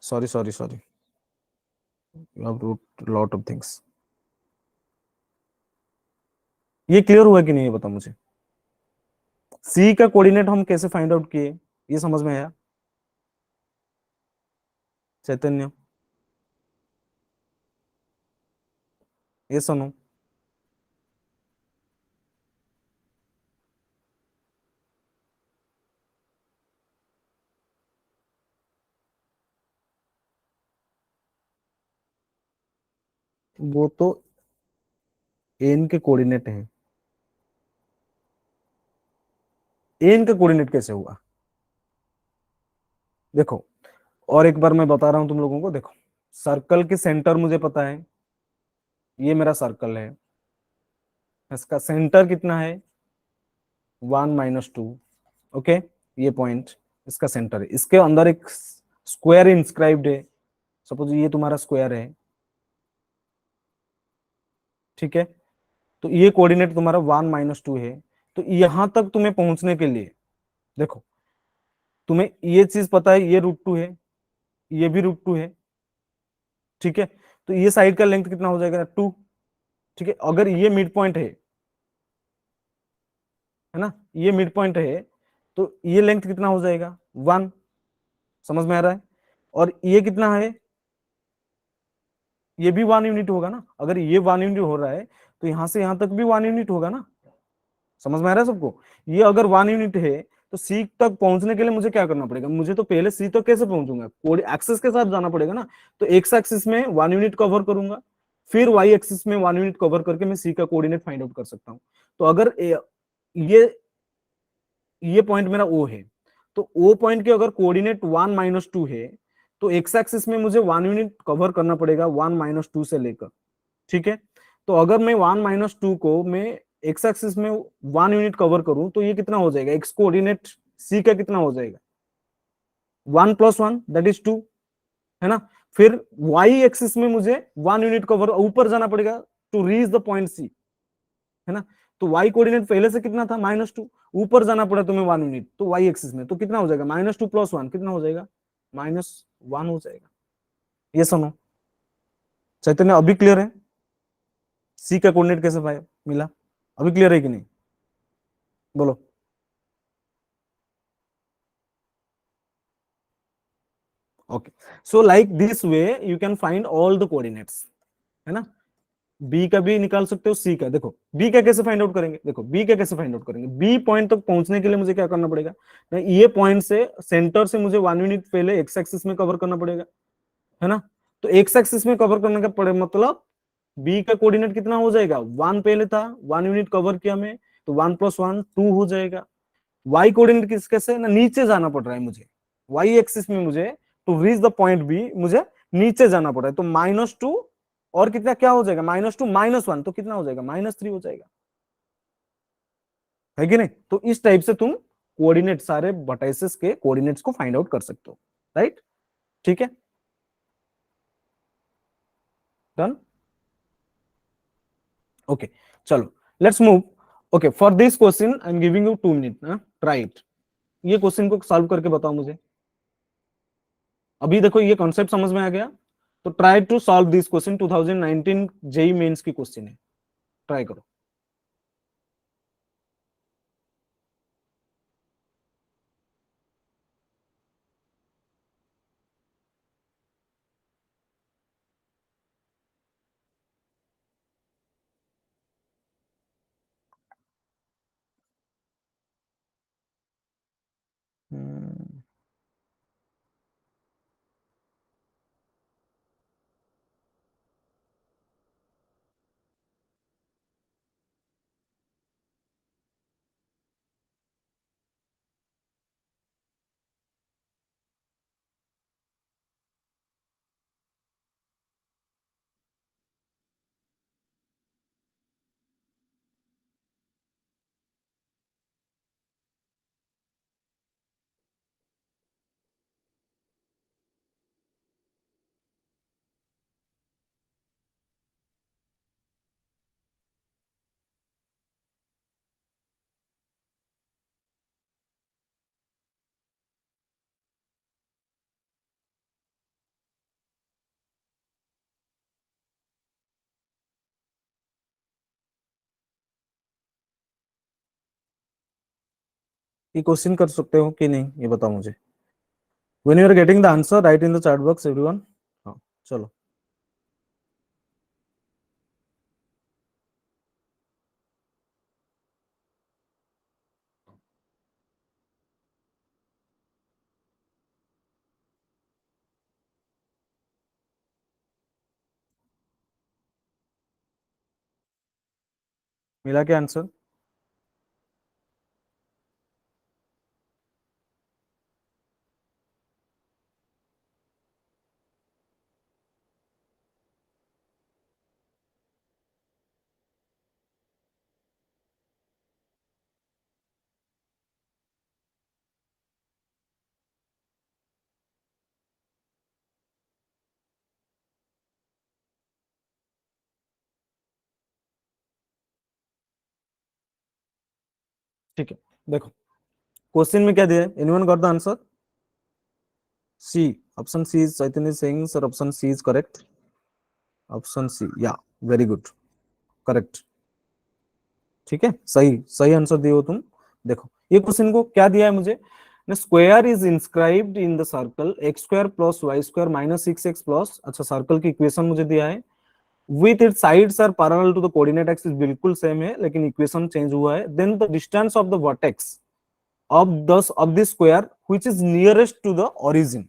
sorry sorry sorry, you have wrote lot of things. ये क्लियर हुआ कि नहीं, ये बता मुझे, सी का कोऑर्डिनेट हम कैसे फाइंड आउट किए, ये समझ में आया चैतन्य, ये सुनो। वो तो एन के कोऑर्डिनेट है, एन का कोऑर्डिनेट कैसे हुआ, देखो और एक बार मैं बता रहा हूं तुम लोगों को, देखो सर्कल के सेंटर मुझे पता है, ये मेरा सर्कल है, इसका सेंटर कितना है, 1 - 2, ओके, ये पॉइंट इसका सेंटर है, इसके अंदर एक स्क्वायर इंस्क्राइब्ड है, सपोज ये तुम्हारा स्क्वायर है, ठीक है। तो ये कोऑर्डिनेट तुम्हारा 1 - 2 है। तो यहां तक तुम्हें पहुंचने के लिए, देखो तुम्हें ये चीज पता है, ये √2 है, ये भी √2 है, ठीक है। तो ये साइड का लेंथ कितना हो जाएगा, 2, ठीक है। अगर ये मिड पॉइंट है ना, ये मिड पॉइंट है, तो ये लेंथ कितना हो जाएगा, 1। समझ में आ रहा है? और ये कितना है, ये भी 1 यूनिट होगा ना, अगर ये 1 यूनिट हो रहा है तो यहाँ से यहाँ तक भी 1 यूनिट होगा ना। समझ में आ रहा है सबको? ये अगर 1 यूनिट है तो सी तक पहुंचने के लिए मुझे क्या करना पड़ेगा, मुझे तो पहले सी तक कैसे पहुंचूंगा, कोड एक्सेस के साथ जाना पड़ेगा ना। तो एक्स एक्सिस में 1 यूनिट कवर करूंगा, फिर वाई एक्सिस में 1 यूनिट कवर करके मैं सी का कोऑर्डिनेट फाइंड आउट कर सकता हूँ। तो अगर ये ये पॉइंट मेरा ओ है, तो ओ पॉइंट के अगर कोऑर्डिनेट 1 - 2 है, तो एक्स एक्सिस में मुझे 1 यूनिट कवर करना पड़ेगा 1 - 2 से लेकर। ठीक है, तो अगर मैं 1 - 2 को मैं एक्स एक्सिस में 1 यूनिट कवर करूं तो ये कितना हो जाएगा, एक्स कोऑर्डिनेट सी का कितना हो जाएगा, 1 + 1 दैट इज 2, है ना। फिर वाई एक्सिस में मुझे 1 यूनिट कवर ऊपर जाना पड़ेगा to reach the point C, है ना। तो वाई कोऑर्डिनेट पहले से कितना था, -2, ऊपर जाना पड़ा तुम्हें 1 यूनिट, तो वाई एक्सिस में तो कितना हो जाएगा, -2 + 1 कितना हो जाएगा, -1 हो जाएगा। ये सुनो चैतन्य, अभी क्लियर है सी का कोऑर्डिनेट कैसे पाया मिला, अभी क्लियर है कि नहीं, बोलो। Okay, so like this way you can find all the coordinates, है ना। बी का भी निकाल सकते हो, सी का। देखो बी का कैसे फाइंड आउट करेंगे, देखो बी का कैसे फाइंड आउट करेंगे, बी पॉइंट तक पहुंचने के लिए मुझे क्या करना पड़ेगा, ये पॉइंट से सेंटर से मुझे 1 यूनिट पहले एक्स एक्सिस में कवर करना पड़ेगा, है ना। तो एक्स एक्सिस में कवर करने का पड़े मतलब बी का कोऑर्डिनेट कितना हो जाएगा, 1 पहले था, 1 यूनिट कवर किया मैं, तो 1 + 1 2 हो जाएगा। वाई कोऑर्डिनेट किस कैसे ना, नीचे जाना पड़ रहा है मुझे, वाई एक्सिस में मुझे to reach the point B मुझे नीचे जाना पड़ रहा है, तो -2 और कितना क्या हो जाएगा, -2 -1 तो कितना हो जाएगा, -3 हो जाएगा, है कि नहीं। तो इस टाइप से तुम कोऑर्डिनेट सारे वर्टाइसेस के कोऑर्डिनेट्स को फाइंड आउट कर सकते हो, राइट। ठीक है, डन। ओके, चलो let's move. Okay, for this question I am giving you 2 minute, try it. ये क्वेश्चन को सॉल्व करके बताओ मुझे। अभी देखो ये कॉन्सेप्ट समझ में आ गया, तो try to solve this question, 2019 JEE Mains की क्वेश्चन है, ट्राई करो। हम्म, ये क्वेश्चन कर सकते हो कि नहीं ये बताओ मुझे। When you are getting the answer right in the chat box everyone. हाँ, चलो। मिला क्या आंसर? ठीक है, देखो क्वेश्चन में क्या दिया है, anyone got the answer? C, option C is Chaitanya saying sir, option C is correct. Option C, yeah, very good, correct. ठीक है, सही सही आंसर दिए हो तुम। देखो ये क्वेश्चन को क्या दिया है मुझे, square is inscribed in the circle x square plus y square minus six x plus, अच्छा सर्कल की इक्वेशन मुझे दिया है, with it sides are parallel to the coordinate axis, बिल्कुल सेम है लेकिन इक्वेशन चेंज हुआ है। Then the distance of the vertex of this square which is nearest to the origin,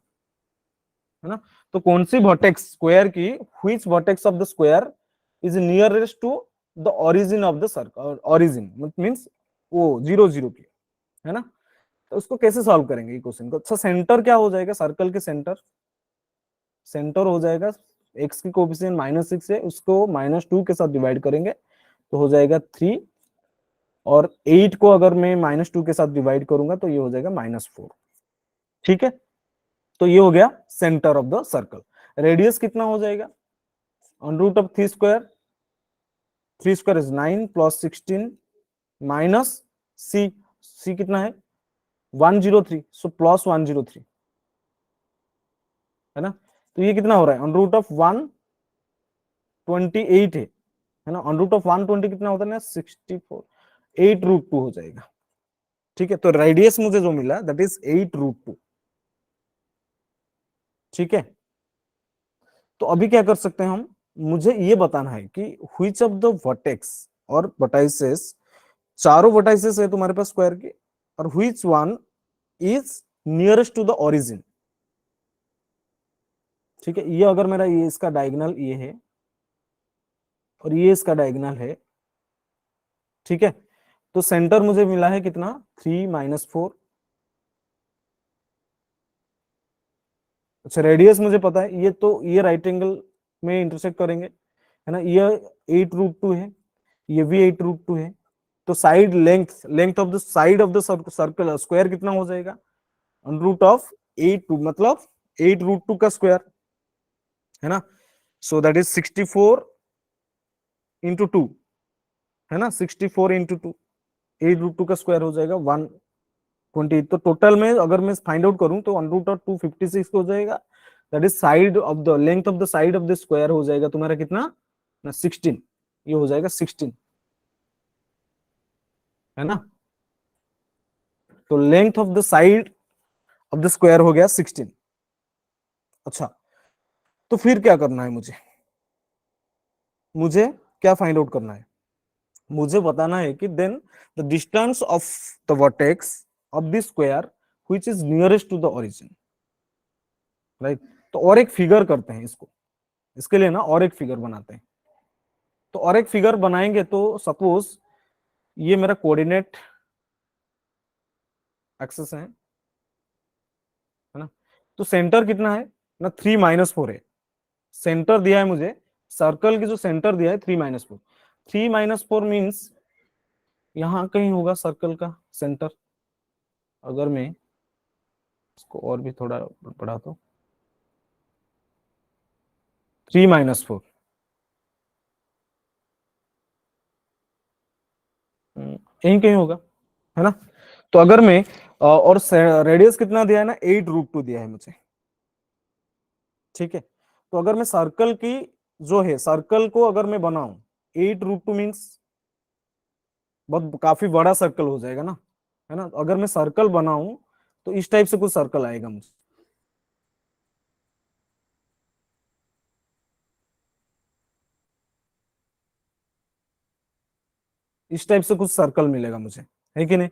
है ना। तो कौन सी वर्टेक्स स्क्वायर की, which vertex of the square is nearest to the origin of the circle, origin means वो zero zero की, है ना। तो उसको कैसे सॉल्व करेंगे ये क्वेश्चन को, अच्छा सेंटर क्या हो जाएगा, सर्कल के सेंटर, सेंटर हो जाएगा एक्स की कोएफिशिएंट -6 है, उसको -2 के साथ डिवाइड करेंगे तो हो जाएगा 3, और 8 को अगर मैं -2 के साथ डिवाइड करूंगा तो ये हो जाएगा -4। ठीक है, तो ये हो गया centre of the circle. Radius कितना हो जाएगा, under root of 3 square, 3 square is 9 plus 16 minus c, c कितना है 103, सो प्लस 103, है ना। तो ये कितना हो रहा है, अंडर रूट ऑफ 128 है ना, अंडर रूट ऑफ 120 कितना होता है ना 64, 8√2 हो जाएगा। ठीक है, तो रेडियस मुझे जो मिला दैट इज 8√2। ठीक है, तो अभी क्या कर सकते हैं हम, मुझे ये बताना है कि व्हिच ऑफ द वर्टेक्स और वर्टाइसेस, चारों वर्टाइसेस है तुम्हारे पास स्क्वायर के, और which one is nearest to the origin. ठीक है, ये अगर मेरा ये इसका डायगोनल ये है और ये इसका डायगोनल है, ठीक है, तो सेंटर मुझे मिला है कितना 3 - 4। अच्छा रेडियस मुझे पता है, ये तो ये राइट एंगल में इंटरसेक्ट करेंगे, है ना, ये 8√2 है, ये भी 8√2 है, तो side length, length of the side of the circle square कितना हो जाएगा, अंडर रूट ऑफ 8 मतलब 8√2 का स्क्वायर, है ना। सो दैट इज 64 × 2, है ना, 64 × 2, 8√2 का स्क्वायर हो जाएगा 120। तो टोटल में अगर मैं फाइंड आउट करूं तो अंडर रूट ऑफ 256 हो जाएगा, that is side of the length of the side of the square हो जाएगा तुम्हारा कितना ना 16, ये हो जाएगा 16, है ना। तो length of the side of the square हो गया 16। अच्छा, तो फिर क्या करना है मुझे, मुझे क्या फाइंड आउट करना है, मुझे बताना है कि then the distance of the vertex of the square which is nearest to the origin, right. तो और एक फिगर करते हैं इसको, इसके लिए ना और एक फिगर बनाते हैं। तो और एक फिगर बनाएंगे तो सपोज ये मेरा कोऑर्डिनेट एक्सिस है ना, तो सेंटर कितना है ना 3 - 4 है, सेंटर दिया है मुझे, सर्कल की जो सेंटर दिया है 3 - 4, 3 - 4 मीन्स यहां कहीं होगा सर्कल का सेंटर। अगर मैं इसको और भी थोड़ा बढ़ा तो 3 - 4 यहीं कहीं होगा, है ना। तो अगर मैं और रेडियस कितना दिया है ना 8√2 दिया है मुझे, ठीक है। तो अगर मैं सर्कल की जो है, सर्कल को अगर मैं बनाऊं 8√2 मीन्स बहुत काफी बड़ा सर्कल हो जाएगा ना, है ना। अगर मैं सर्कल बनाऊं तो इस टाइप से कुछ सर्कल आएगा मुझे, इस टाइप से कुछ सर्कल मिलेगा मुझे, है कि नहीं।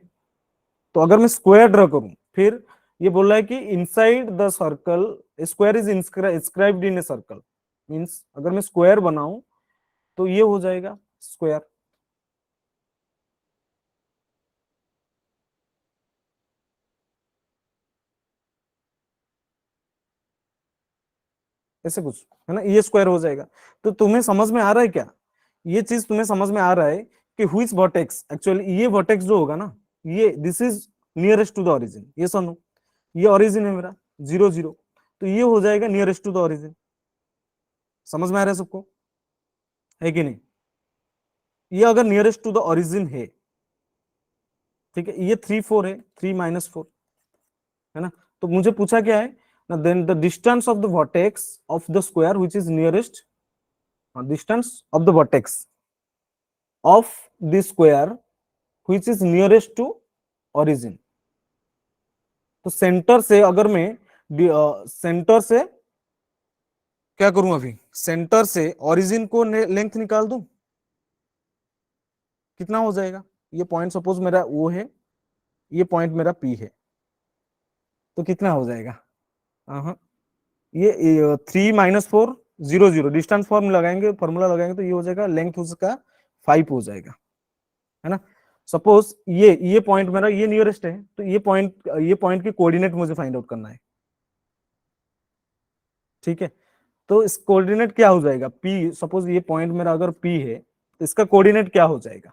तो अगर मैं स्क्वायर ड्रॉ करूं, फिर ये बोल रहा है कि inside the circle square is inscribed in a circle, means अगर मैं स्क्वायर बनाऊं तो ये हो जाएगा स्क्वायर, ऐसे कुछ, है ना, ये स्क्वायर हो जाएगा। तो तुम्हें समझ में आ रहा है क्या, ये चीज तुम्हें समझ में आ रहा है कि हुई वर्टेक्स, एक्चुअली ये वर्टेक्स जो होगा ना, ये this is nearest to the origin, ये सुनो, ये ओरिजिन है मेरा 0 0, तो ये हो जाएगा नियरेस्ट टू द ओरिजिन। समझ में आ रहा है सबको, है कि नहीं। ये अगर नियरेस्ट टू द ओरिजिन है, ठीक है, ये 3 4 है, 3 - 4, है ना। तो मुझे पूछा क्या है ना, then the distance of the vertex of the square which is nearest, distance of the vertex of the square which is nearest to origin. तो सेंटर से अगर मैं सेंटर से क्या करूं, अभी सेंटर से ओरिजिन को लेंथ निकाल दूं, कितना हो जाएगा? ये पॉइंट सपोज मेरा वो है, ये पॉइंट मेरा पी है, तो कितना हो जाएगा? हाँ, ये 3 - 4 0 0 डिस्टेंस फॉर्मूला लगाएंगे तो ये हो जाएगा, लेंथ उसका 5 हो जाएगा, है ना। सपोज ये पॉइंट मेरा ये नियरेस्ट है, तो ये पॉइंट की कोऑर्डिनेट मुझे फाइंड आउट करना है, ठीक है। तो इस कोऑर्डिनेट क्या हो जाएगा, पी, सपोज ये पॉइंट मेरा अगर पी है तो इसका कोऑर्डिनेट क्या हो जाएगा?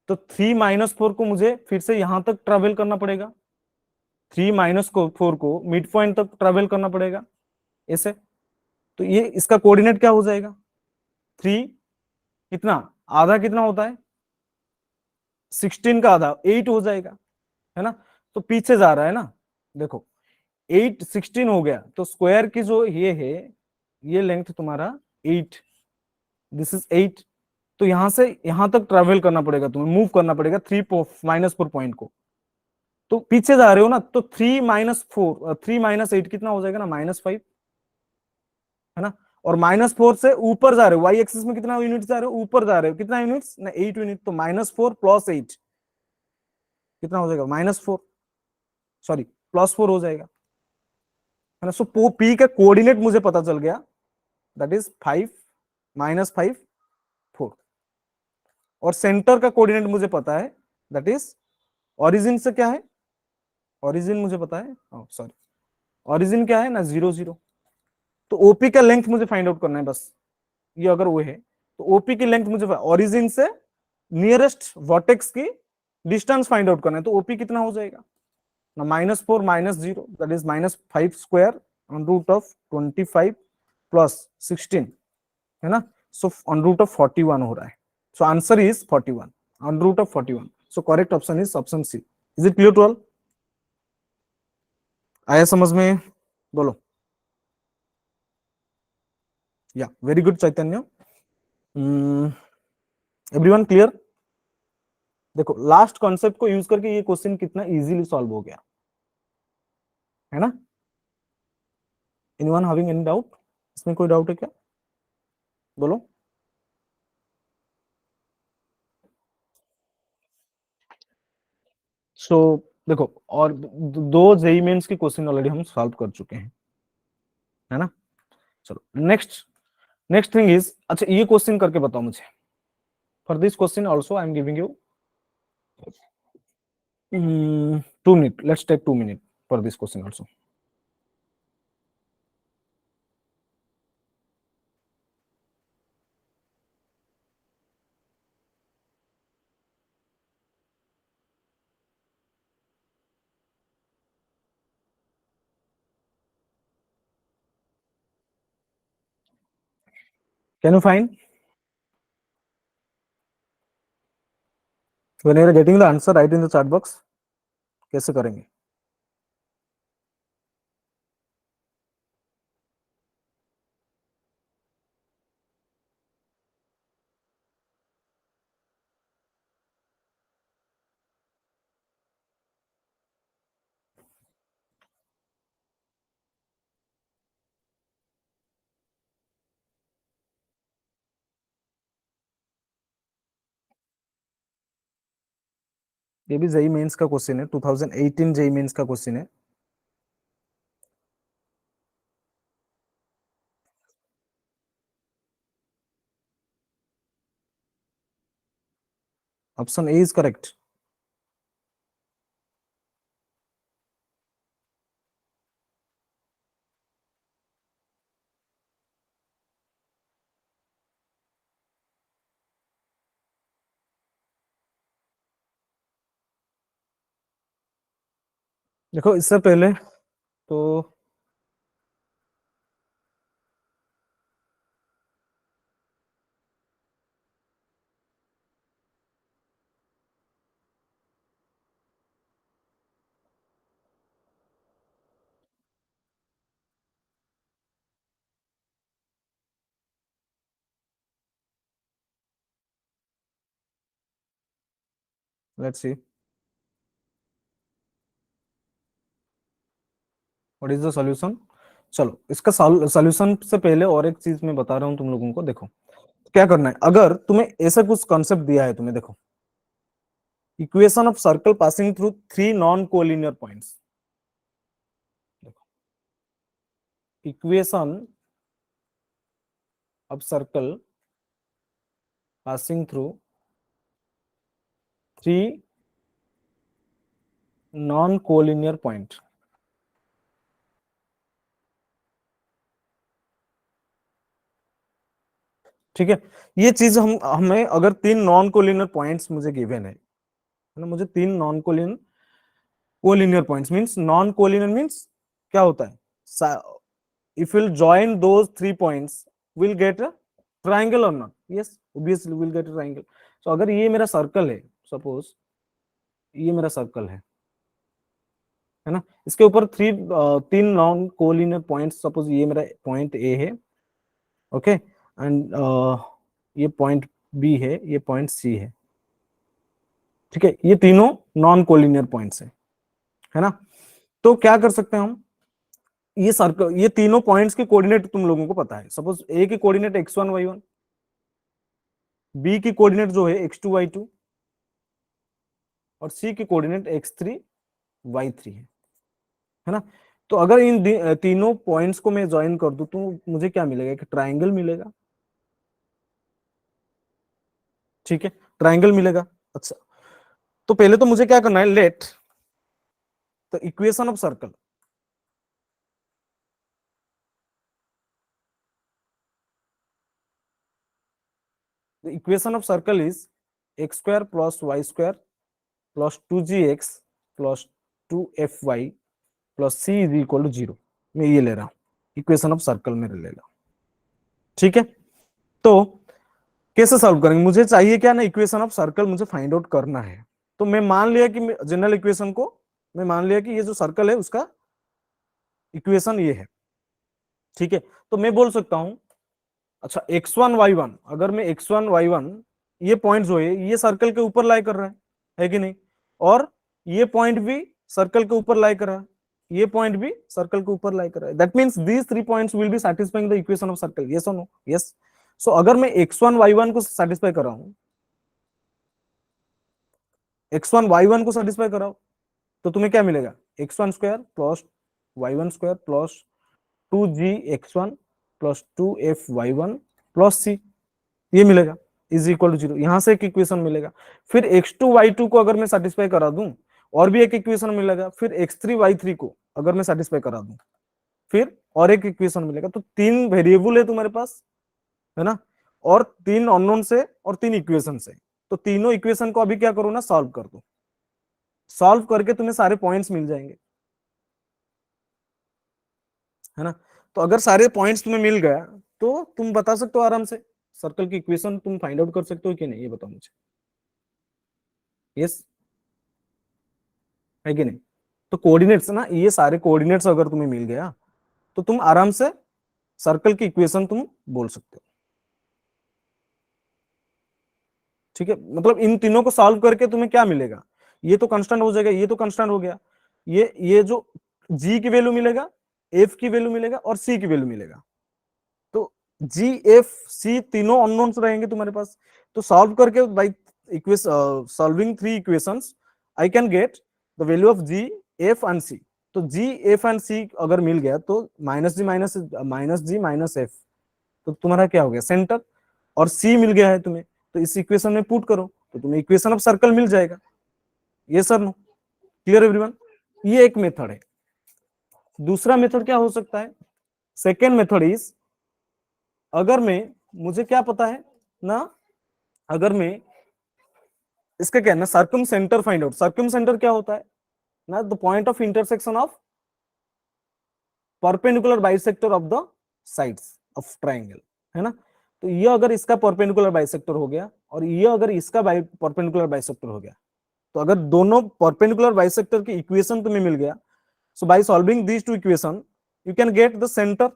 तो 3 - 4 को मुझे फिर से यहां तक ट्रेवल करना पड़ेगा, 3 - 4 को मिड पॉइंट तक ट्रेवल करना पड़ेगा, ऐसे। तो ये इसका कोऑर्डिनेट क्या हो जाएगा? 3, कितना, आधा कितना होता है? 16 का आधा 8 हो जाएगा, है ना। तो पीछे जा रहा है ना, देखो 8 16 हो गया, तो स्क्वायर की जो ये है, ये लेंथ तुम्हारा 8, दिस इज 8। तो यहां से यहां तक ट्रेवल करना पड़ेगा, तुम्हें मूव करना पड़ेगा 3 - 4 पॉइंट को। तो पीछे जा रहे हो ना, तो 3 - 4 3 - 8 कितना हो जाएगा ना, -5, है ना। और -4 से ऊपर जा रहे हो, वाई एक्सिस में कितना यूनिट जा रहे हो, ऊपर जा रहे हो, कितना यूनिट्स ना, 8 यूनिट। तो -4 + 8 कितना हो जाएगा, -4, सॉरी +4 हो जाएगा, है ना। सो पी का कोऑर्डिनेट मुझे पता चल गया, दैट इज 5 -5 4। और सेंटर का कोऑर्डिनेट मुझे पता है, दैट इज, ओरिजिन से क्या है, ओरिजिन मुझे पता है, सॉरी, ओरिजिन क्या है ना, 0 0। तो ओपी का लेंथ मुझे फाइंड आउट करना है बस, ये अगर वो है तो ओपी की लेंथ मुझे ओरिजिन से नियरेस्ट वर्टेक्स की डिस्टेंस फाइंड आउट करना है। तो ओपी कितना हो जाएगा ना, -4 -0, दैट इज -5 स्क्वायर √25 + 16, है ना। सो √41 हो रहा है। So answer is 41, √41। So correct option is option C. Is it clear to all? आया समझ में? बोलो। Yeah very good Chaitanya. Everyone clear? देखो लास्ट कॉन्सेप्ट को यूज करके ये क्वेश्चन कितना इजीली सॉल्व हो गया, है ना। Anyone having any doubt? इसमें कोई डाउट है क्या? बोलो। सो देखो, और दो जेई मेंस के क्वेश्चन ऑलरेडी हम सॉल्व कर चुके हैं, है ना। चलो नेक्स्ट, नेक्स्ट थिंग इज, अच्छा ये क्वेश्चन करके बताओ मुझे। For this question also I am giving you 2 minute, let's take 2 minute for this question also. Can you find when you are getting the answer, right in the chat box. कैसे करेंगे? ये भी JEE mains का question है, 2018 JEE mains का question है। Option A is correct. देखो इससे पहले तो let's see. What is the solution? चलो इसका सॉल्यूशन से पहले और एक चीज मैं बता रहा हूं तुम लोगों को। देखो क्या करना है, अगर तुम्हें ऐसा कुछ कॉन्सेप्ट दिया है तुम्हें, देखो equation of circle passing through three non collinear points, equation of circle passing through three non collinear point. ठीक है, ये चीज हम हमें अगर तीन नॉन कोलिनियर पॉइंट्स मुझे गिवन है ना, मुझे तीन non collinear collinear points means, non collinear means क्या होता है, if we'll join those 3 points we'll get a triangle or not? Yes, obviously we'll get a triangle. So अगर ये मेरा सर्कल है, सपोज ये मेरा सर्कल है ना, इसके ऊपर तीन नॉन कोलिनियर पॉइंट्स, सपोज ये मेरा पॉइंट ए है, ओके, एंड ये पॉइंट बी है, ये पॉइंट सी है, ठीक है, ये तीनों नॉन कोलिनियर पॉइंट्स है ना। तो क्या कर सकते हैं हम, ये सर्कल, ये तीनों पॉइंट्स के कोऑर्डिनेट तुम लोगों को पता है, सपोज ए की कोऑर्डिनेट x1 y1, बी की कोऑर्डिनेट जो है x2 y2, और सी की कोऑर्डिनेट x3 y3 है ना। तो अगर इन तीनों पॉइंट्स को मैं ज्वाइन कर दूं तो मुझे क्या मिलेगा, एक ट्राइंगल मिलेगा, ठीक है, ट्राइंगल मिलेगा। अच्छा, तो पहले तो मुझे क्या करना है, let the equation of circle, the equation of circle is x square plus y square plus 2gx plus 2fy plus c is equal to 0। मैं ये ले रहा हूं, इक्वेशन ऑफ सर्कल मेरे ले ला, ठीक है। तो कैसे सॉल्व करेंगे, मुझे चाहिए क्या ना, इक्वेशन ऑफ सर्कल मुझे फाइंड आउट करना है। तो मैं मान लिया कि जनरल इक्वेशन को, मैं मान लिया कि ये जो सर्कल है उसका इक्वेशन ये है, ठीक है। तो मैं बोल सकता हूं, अच्छा x1 y1, अगर मैं x1 y1, ये पॉइंट जो है ये सर्कल के ऊपर लाई कर रहा है कि नहीं, और ये पॉइंट भी सर्कल के ऊपर लाई कर रहा है, ये पॉइंट भी सर्कल के ऊपर लाई कर रहा है, that means these three points will be satisfying the equation of circle, yes और नो? यस। सो अगर मैं x1 y1 को सेटिस्फाई कर रहा हूं, x1 y1 को सेटिस्फाई कर रहा हूं, तो तुम्हें क्या मिलेगा, x1 square plus y1 square plus 2gx1 plus 2f y1 plus c, ये मिलेगा, इज इक्वल टू 0। यहां से एक इक्वेशन मिलेगा। फिर x2 y2 को अगर मैं सेटिस्फाई करा दूं, और भी एक इक्वेशन मिलेगा। फिर x3 y3 को अगर मैं सेटिस्फाई करा दूं, फिर और एक इक्वेशन मिलेगा। तो तीन वेरिएबल है तुम्हारे पास, है ना, और तीन अननोन से और तीन इक्वेशन से। तो तीनों इक्वेशन को अभी क्या करो ना, सॉल्व कर दो, सॉल्व करके तुम्हें सारे पॉइंट्स मिल जाएंगे, है ना। तो अगर सारे पॉइंट्स तुम्हें मिल गया तो तुम बता सकते हो आराम से, सर्कल की इक्वेशन तुम फाइंड आउट कर सकते हो कि नहीं, ये बताओ मुझे। यस है कि नहीं? तो कोऑर्डिनेट्स ना, ये सारे कोऑर्डिनेट्स अगर तुम्हें मिल गया तो तुम आराम से सर्कल की इक्वेशन तुम बोल सकते हो, ठीक है। मतलब इन तीनों को सॉल्व करके तुम्हें क्या मिलेगा, ये तो कांस्टेंट हो जाएगा, ये तो कांस्टेंट हो गया, ये जो जी की वैल्यू मिलेगा, एफ की वैल्यू मिलेगा और सी की वैल्यू मिलेगा। तो जी एफ सी तीनों अननोन्स रहेंगे तुम्हारे पास। तो सॉल्व करके by equation, solving three equations, I can get the value of g f and c. तो जी एफ एंड सी अगर मिल गया तो माइनस जी माइनस एफ, तो तुम्हारा क्या हो गया, सेंटर। और सी मिल गया है तुम्हें, तो इस इक्वेशन में पुट करो तो तुम्हें इक्वेशन ऑफ सर्कल मिल जाएगा। ये सर नो, क्लियर एवरीवन? ये एक मेथड है। दूसरा मेथड क्या हो सकता है, सेकेंड मेथड इज, अगर मैं, मुझे क्या पता है ना, अगर मैं इसका क्या है ना, circum centre find out. Circum centre क्या होता है ना, the point of intersection of perpendicular bisector of the sides of triangle, है ना। तो ये अगर इसका परपेंडिकुलर बाइसेक्टर हो गया और ये अगर इसका परपेंडिकुलर बाइसेक्टर हो गया, तो अगर दोनों परपेंडिकुलर बाइसेक्टर की इक्वेशन तुम्हें मिल गया, so by solving these two equation you can get the centre,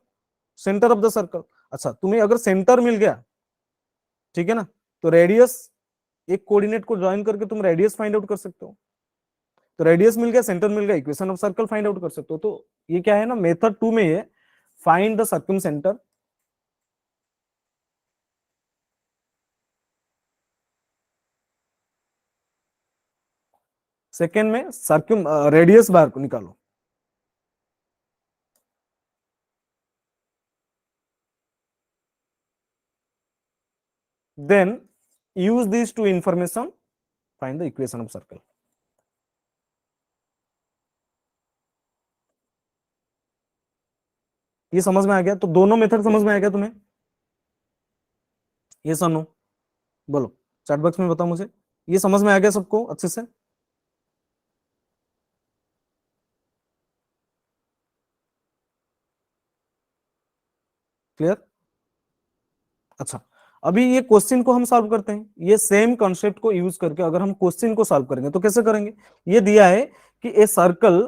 centre of the circle. अच्छा, तुम्हें अगर सेंटर मिल गया, ठीक है ना, तो रेडियस, एक कोऑर्डिनेट को ज्वाइन करके तुम रेडियस फाइंड आउट कर सकते हो। तो रेडियस मिल गया, सेंटर मिल गया, equation of circle find out कर सकते हो। तो ये क्या है ना, मेथड 2 में ये find the circumcentre. Second में सर्कम रेडियस बार को निकालो। Then use this two information, find the equation of circle. ये समझ में आ गया? तो दोनों मेथड समझ में आ गया तुम्हें? ये सनो बोलो, चैट बॉक्स में बताओ मुझे, ये समझ में आ गया सबको अच्छे से? क्लियर? अच्छा, अभी ये क्वेश्चन को हम सॉल्व करते हैं। ये सेम कॉन्सेप्ट को यूज करके अगर हम क्वेश्चन को सॉल्व करेंगे तो कैसे करेंगे? ये दिया है कि a circle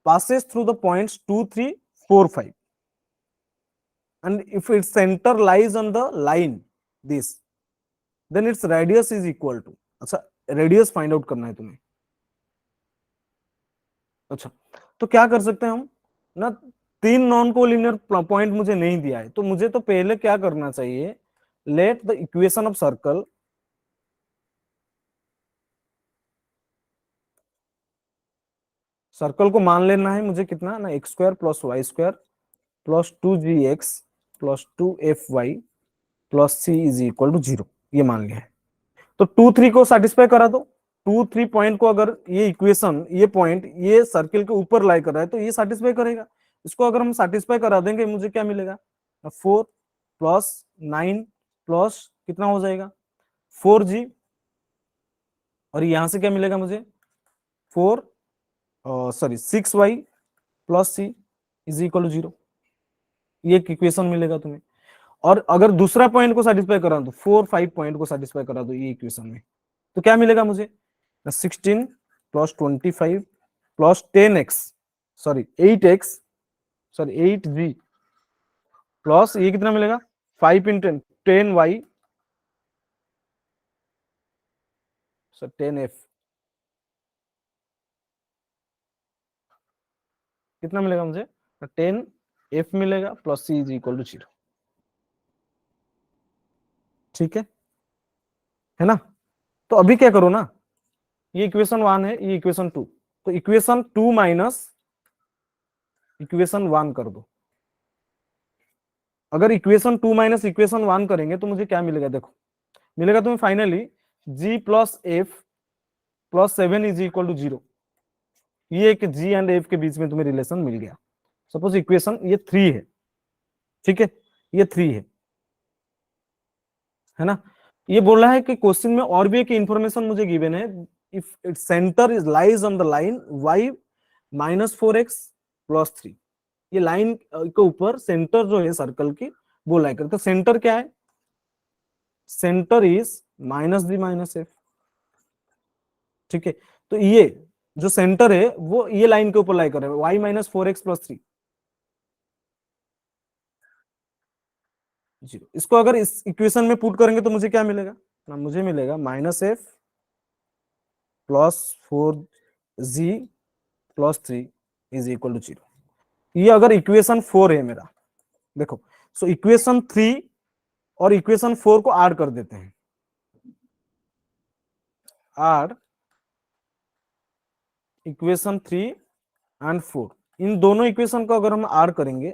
passes through the points 2 3 4 5 and if its center lies on the line this, then its radius is equal to। अच्छा, रेडियस फाइंड आउट करना है तुम्हें। अच्छा, तो क्या कर सकते हैं हम ना, तीन नॉन कोलिनियर पॉइंट मुझे नहीं दिया है, तो मुझे तो पहले क्या करना चाहिए, let the equation of circle, circle को मान लेना है मुझे कितना ना, x square plus y square plus 2gx plus 2fy plus c is equal to 0, ये मान लिया है। तो 2 3 को सेटिस्फाई करा दो। 2 3 पॉइंट को, अगर ये इक्वेशन, ये पॉइंट ये सर्किल के ऊपर लाई कर रहा है तो ये सेटिस्फाई करेगा। इसको अगर हम सेटिस्फाई करा देंगे, मुझे क्या मिलेगा, 4 + 9 प्लस कितना हो जाएगा 4g, और यहां से क्या मिलेगा मुझे, 6y plus c is equal to 0, ये एक इक्वेशन मिलेगा तुम्हें। और अगर दूसरा पॉइंट को सेटिस्फाई करा दो, 4 5 पॉइंट को सेटिस्फाई करा दो ये इक्वेशन में, तो क्या मिलेगा मुझे, 16 + 25 plus 10x, sorry 8x, sorry 8g plus ये कितना मिलेगा, 5 × 10 10y, सर 10f, कितना मिलेगा मुझे, 10f मिलेगा plus c is equal to 0। ठीक है ना? तो अभी क्या करो ना, ये इक्वेशन 1 है, ये इक्वेशन 2, तो इक्वेशन 2 माइनस इक्वेशन 1 कर दो। अगर इक्वेशन 2 माइनस इक्वेशन 1 करेंगे तो मुझे क्या मिलेगा, देखो मिलेगा तुम्हें finally g plus f plus 7 is equal to 0। ये एक g एंड f के बीच में तुम्हें रिलेशन मिल गया। सपोज इक्वेशन ये 3 है, ठीक है, ये 3 है ना? ये बोल रहा है कि क्वेश्चन में और भी एक इंफॉर्मेशन मुझे गिवन है, if its centre is lies on the line y -4x plus 3, ये लाइन के ऊपर सेंटर जो है सर्कल की वो लाई करते, तो सेंटर क्या है, सेंटर इज -g - f। ठीक है, तो ये जो सेंटर है वो ये लाइन के ऊपर लाई कर रहा है, y -4x प्लस 3 0। इसको अगर इस इक्वेशन में पुट करेंगे तो मुझे क्या मिलेगा ना, मुझे मिलेगा -f plus 4g plus 3 is equal to 0। ये अगर इक्वेशन 4 है मेरा, देखो, सो इक्वेशन 3 और इक्वेशन 4 को ऐड कर देते हैं, ऐड इक्वेशन 3 एंड 4, इन दोनों इक्वेशन को अगर हम ऐड करेंगे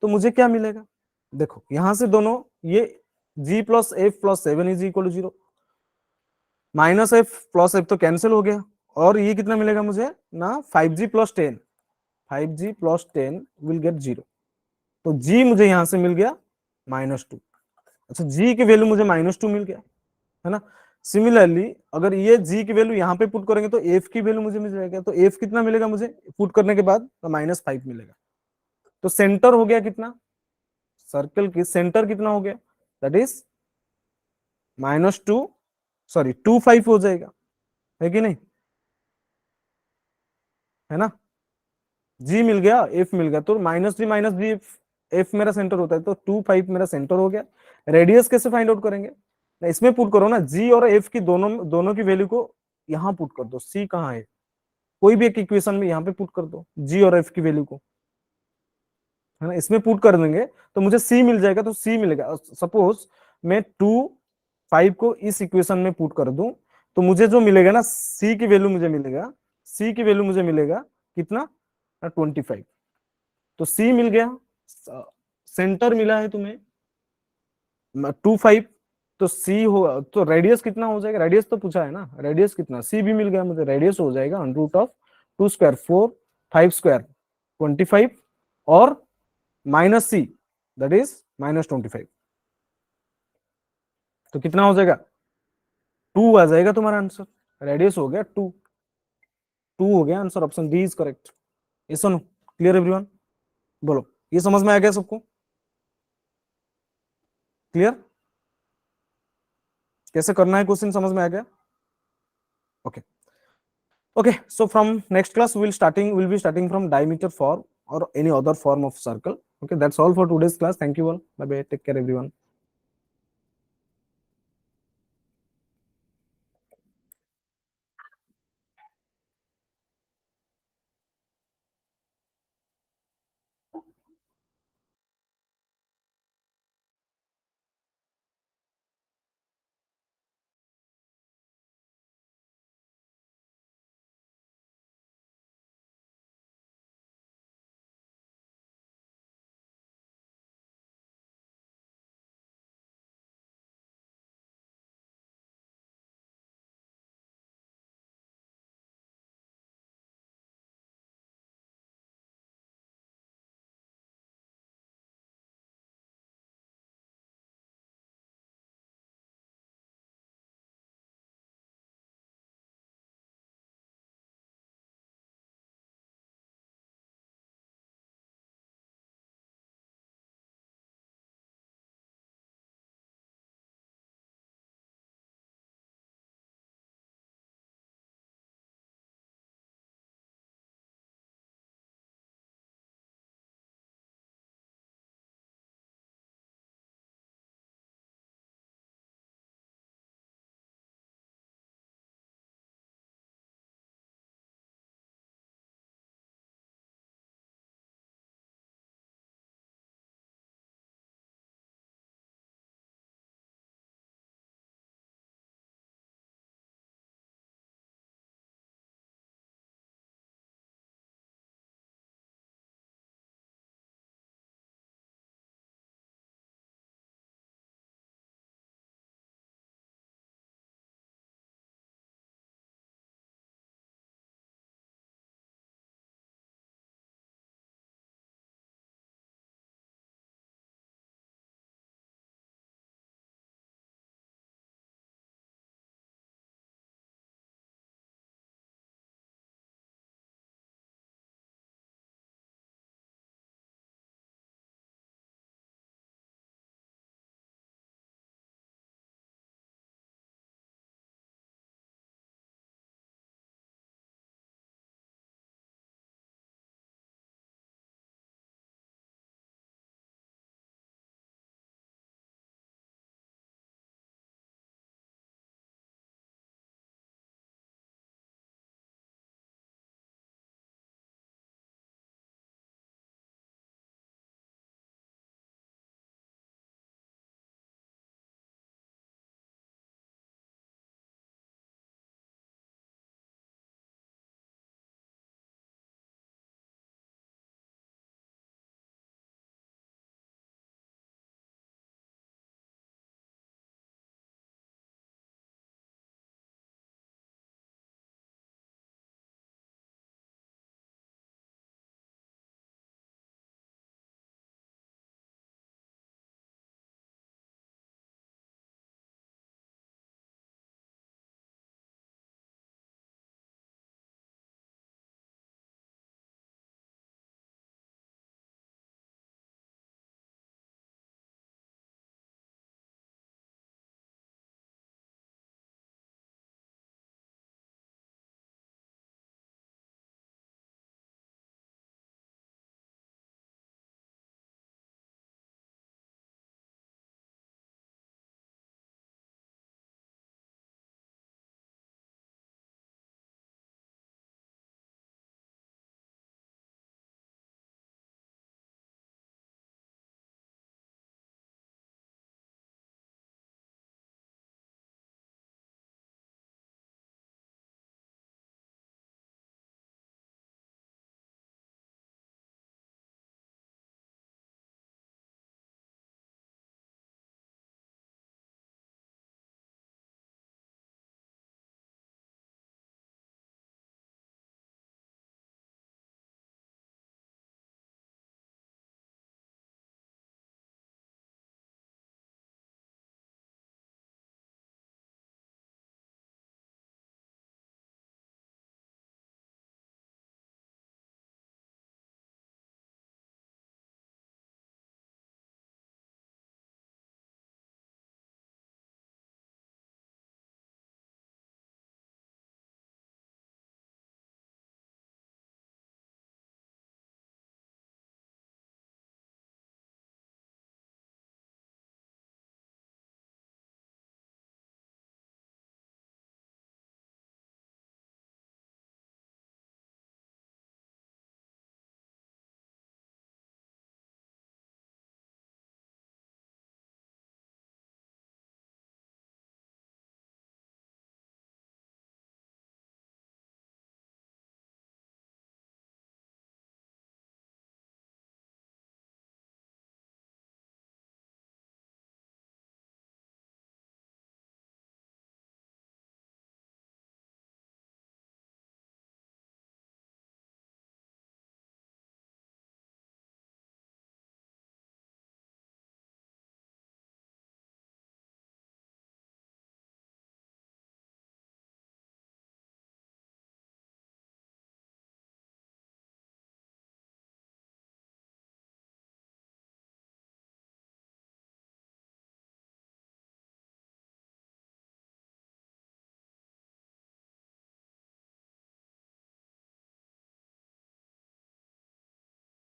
तो मुझे क्या मिलेगा, देखो यहां से दोनों, ये g plus f plus 7 is equal to 0, -f plus f तो कैंसिल हो गया, और ये कितना मिलेगा मुझे ना, 5g plus 10, 5g plus 10 will get 0, तो g मुझे यहां से मिल गया -2। अच्छा, g की वैल्यू मुझे -2 मिल गया, है ना? सिमिलरली अगर ये g की वैल्यू यहाँ पे पुट करेंगे तो f की वैल्यू मुझे मिल जाएगा, तो f कितना मिलेगा मुझे पुट करने के बाद, तो -5 मिलेगा। तो सेंटर हो गया कितना, सर्कल की सेंटर कितना हो गया, दैट इज -2, सॉरी 2 5 हो जाएगा, है कि नहीं, है ना? g मिल गया, f मिल गया, तो -g f मेरा सेंटर होता है, तो 2 5 मेरा सेंटर हो गया। रेडियस कैसे फाइंड आउट करेंगे ना, इसमें पुट करो ना, g और f की दोनों दोनों की वैल्यू को यहां पुट कर दो, c कहां है, कोई भी एक इक्वेशन में यहाँ पे पुट कर दो जी और एफ की वैल्यू को, है ना, इसमें पुट कर देंगे तो मुझे सी मिल जाएगा। तो सी मिलेगा, सपोज मैं 2 5 को इस इक्वेशन में पुट कर दूं तो मुझे जो मिलेगा ना, सी की वैल्यू मुझे मिलेगा, सी की वैल्यू मुझे मिलेगा कितना, 25। तो सी मिल गया, सेंटर मिला है तुम्हें 2 5, तो सी हो तो रेडियस कितना हो जाएगा, रेडियस तो पूछा है ना, रेडियस कितना, सी भी मिल गया मुझे, रेडियस हो जाएगा √2² 4 5² 25 और माइनस सी दैट इज -25। तो कितना हो जाएगा, 2 आ जाएगा तुम्हारा आंसर, रेडियस हो गया 2, 2 हो गया answer, option D is correct. ये सुनो, क्लियर एवरीवन, बोलो ये समझ में आ गया सबको, क्लियर, कैसे करना है क्वेश्चन समझ में आ गया, okay. Okay, so from next class we'll be starting from diameter form or any other form of circle. Okay, that's all for today's class. Thank you all. Bye bye. Take care everyone.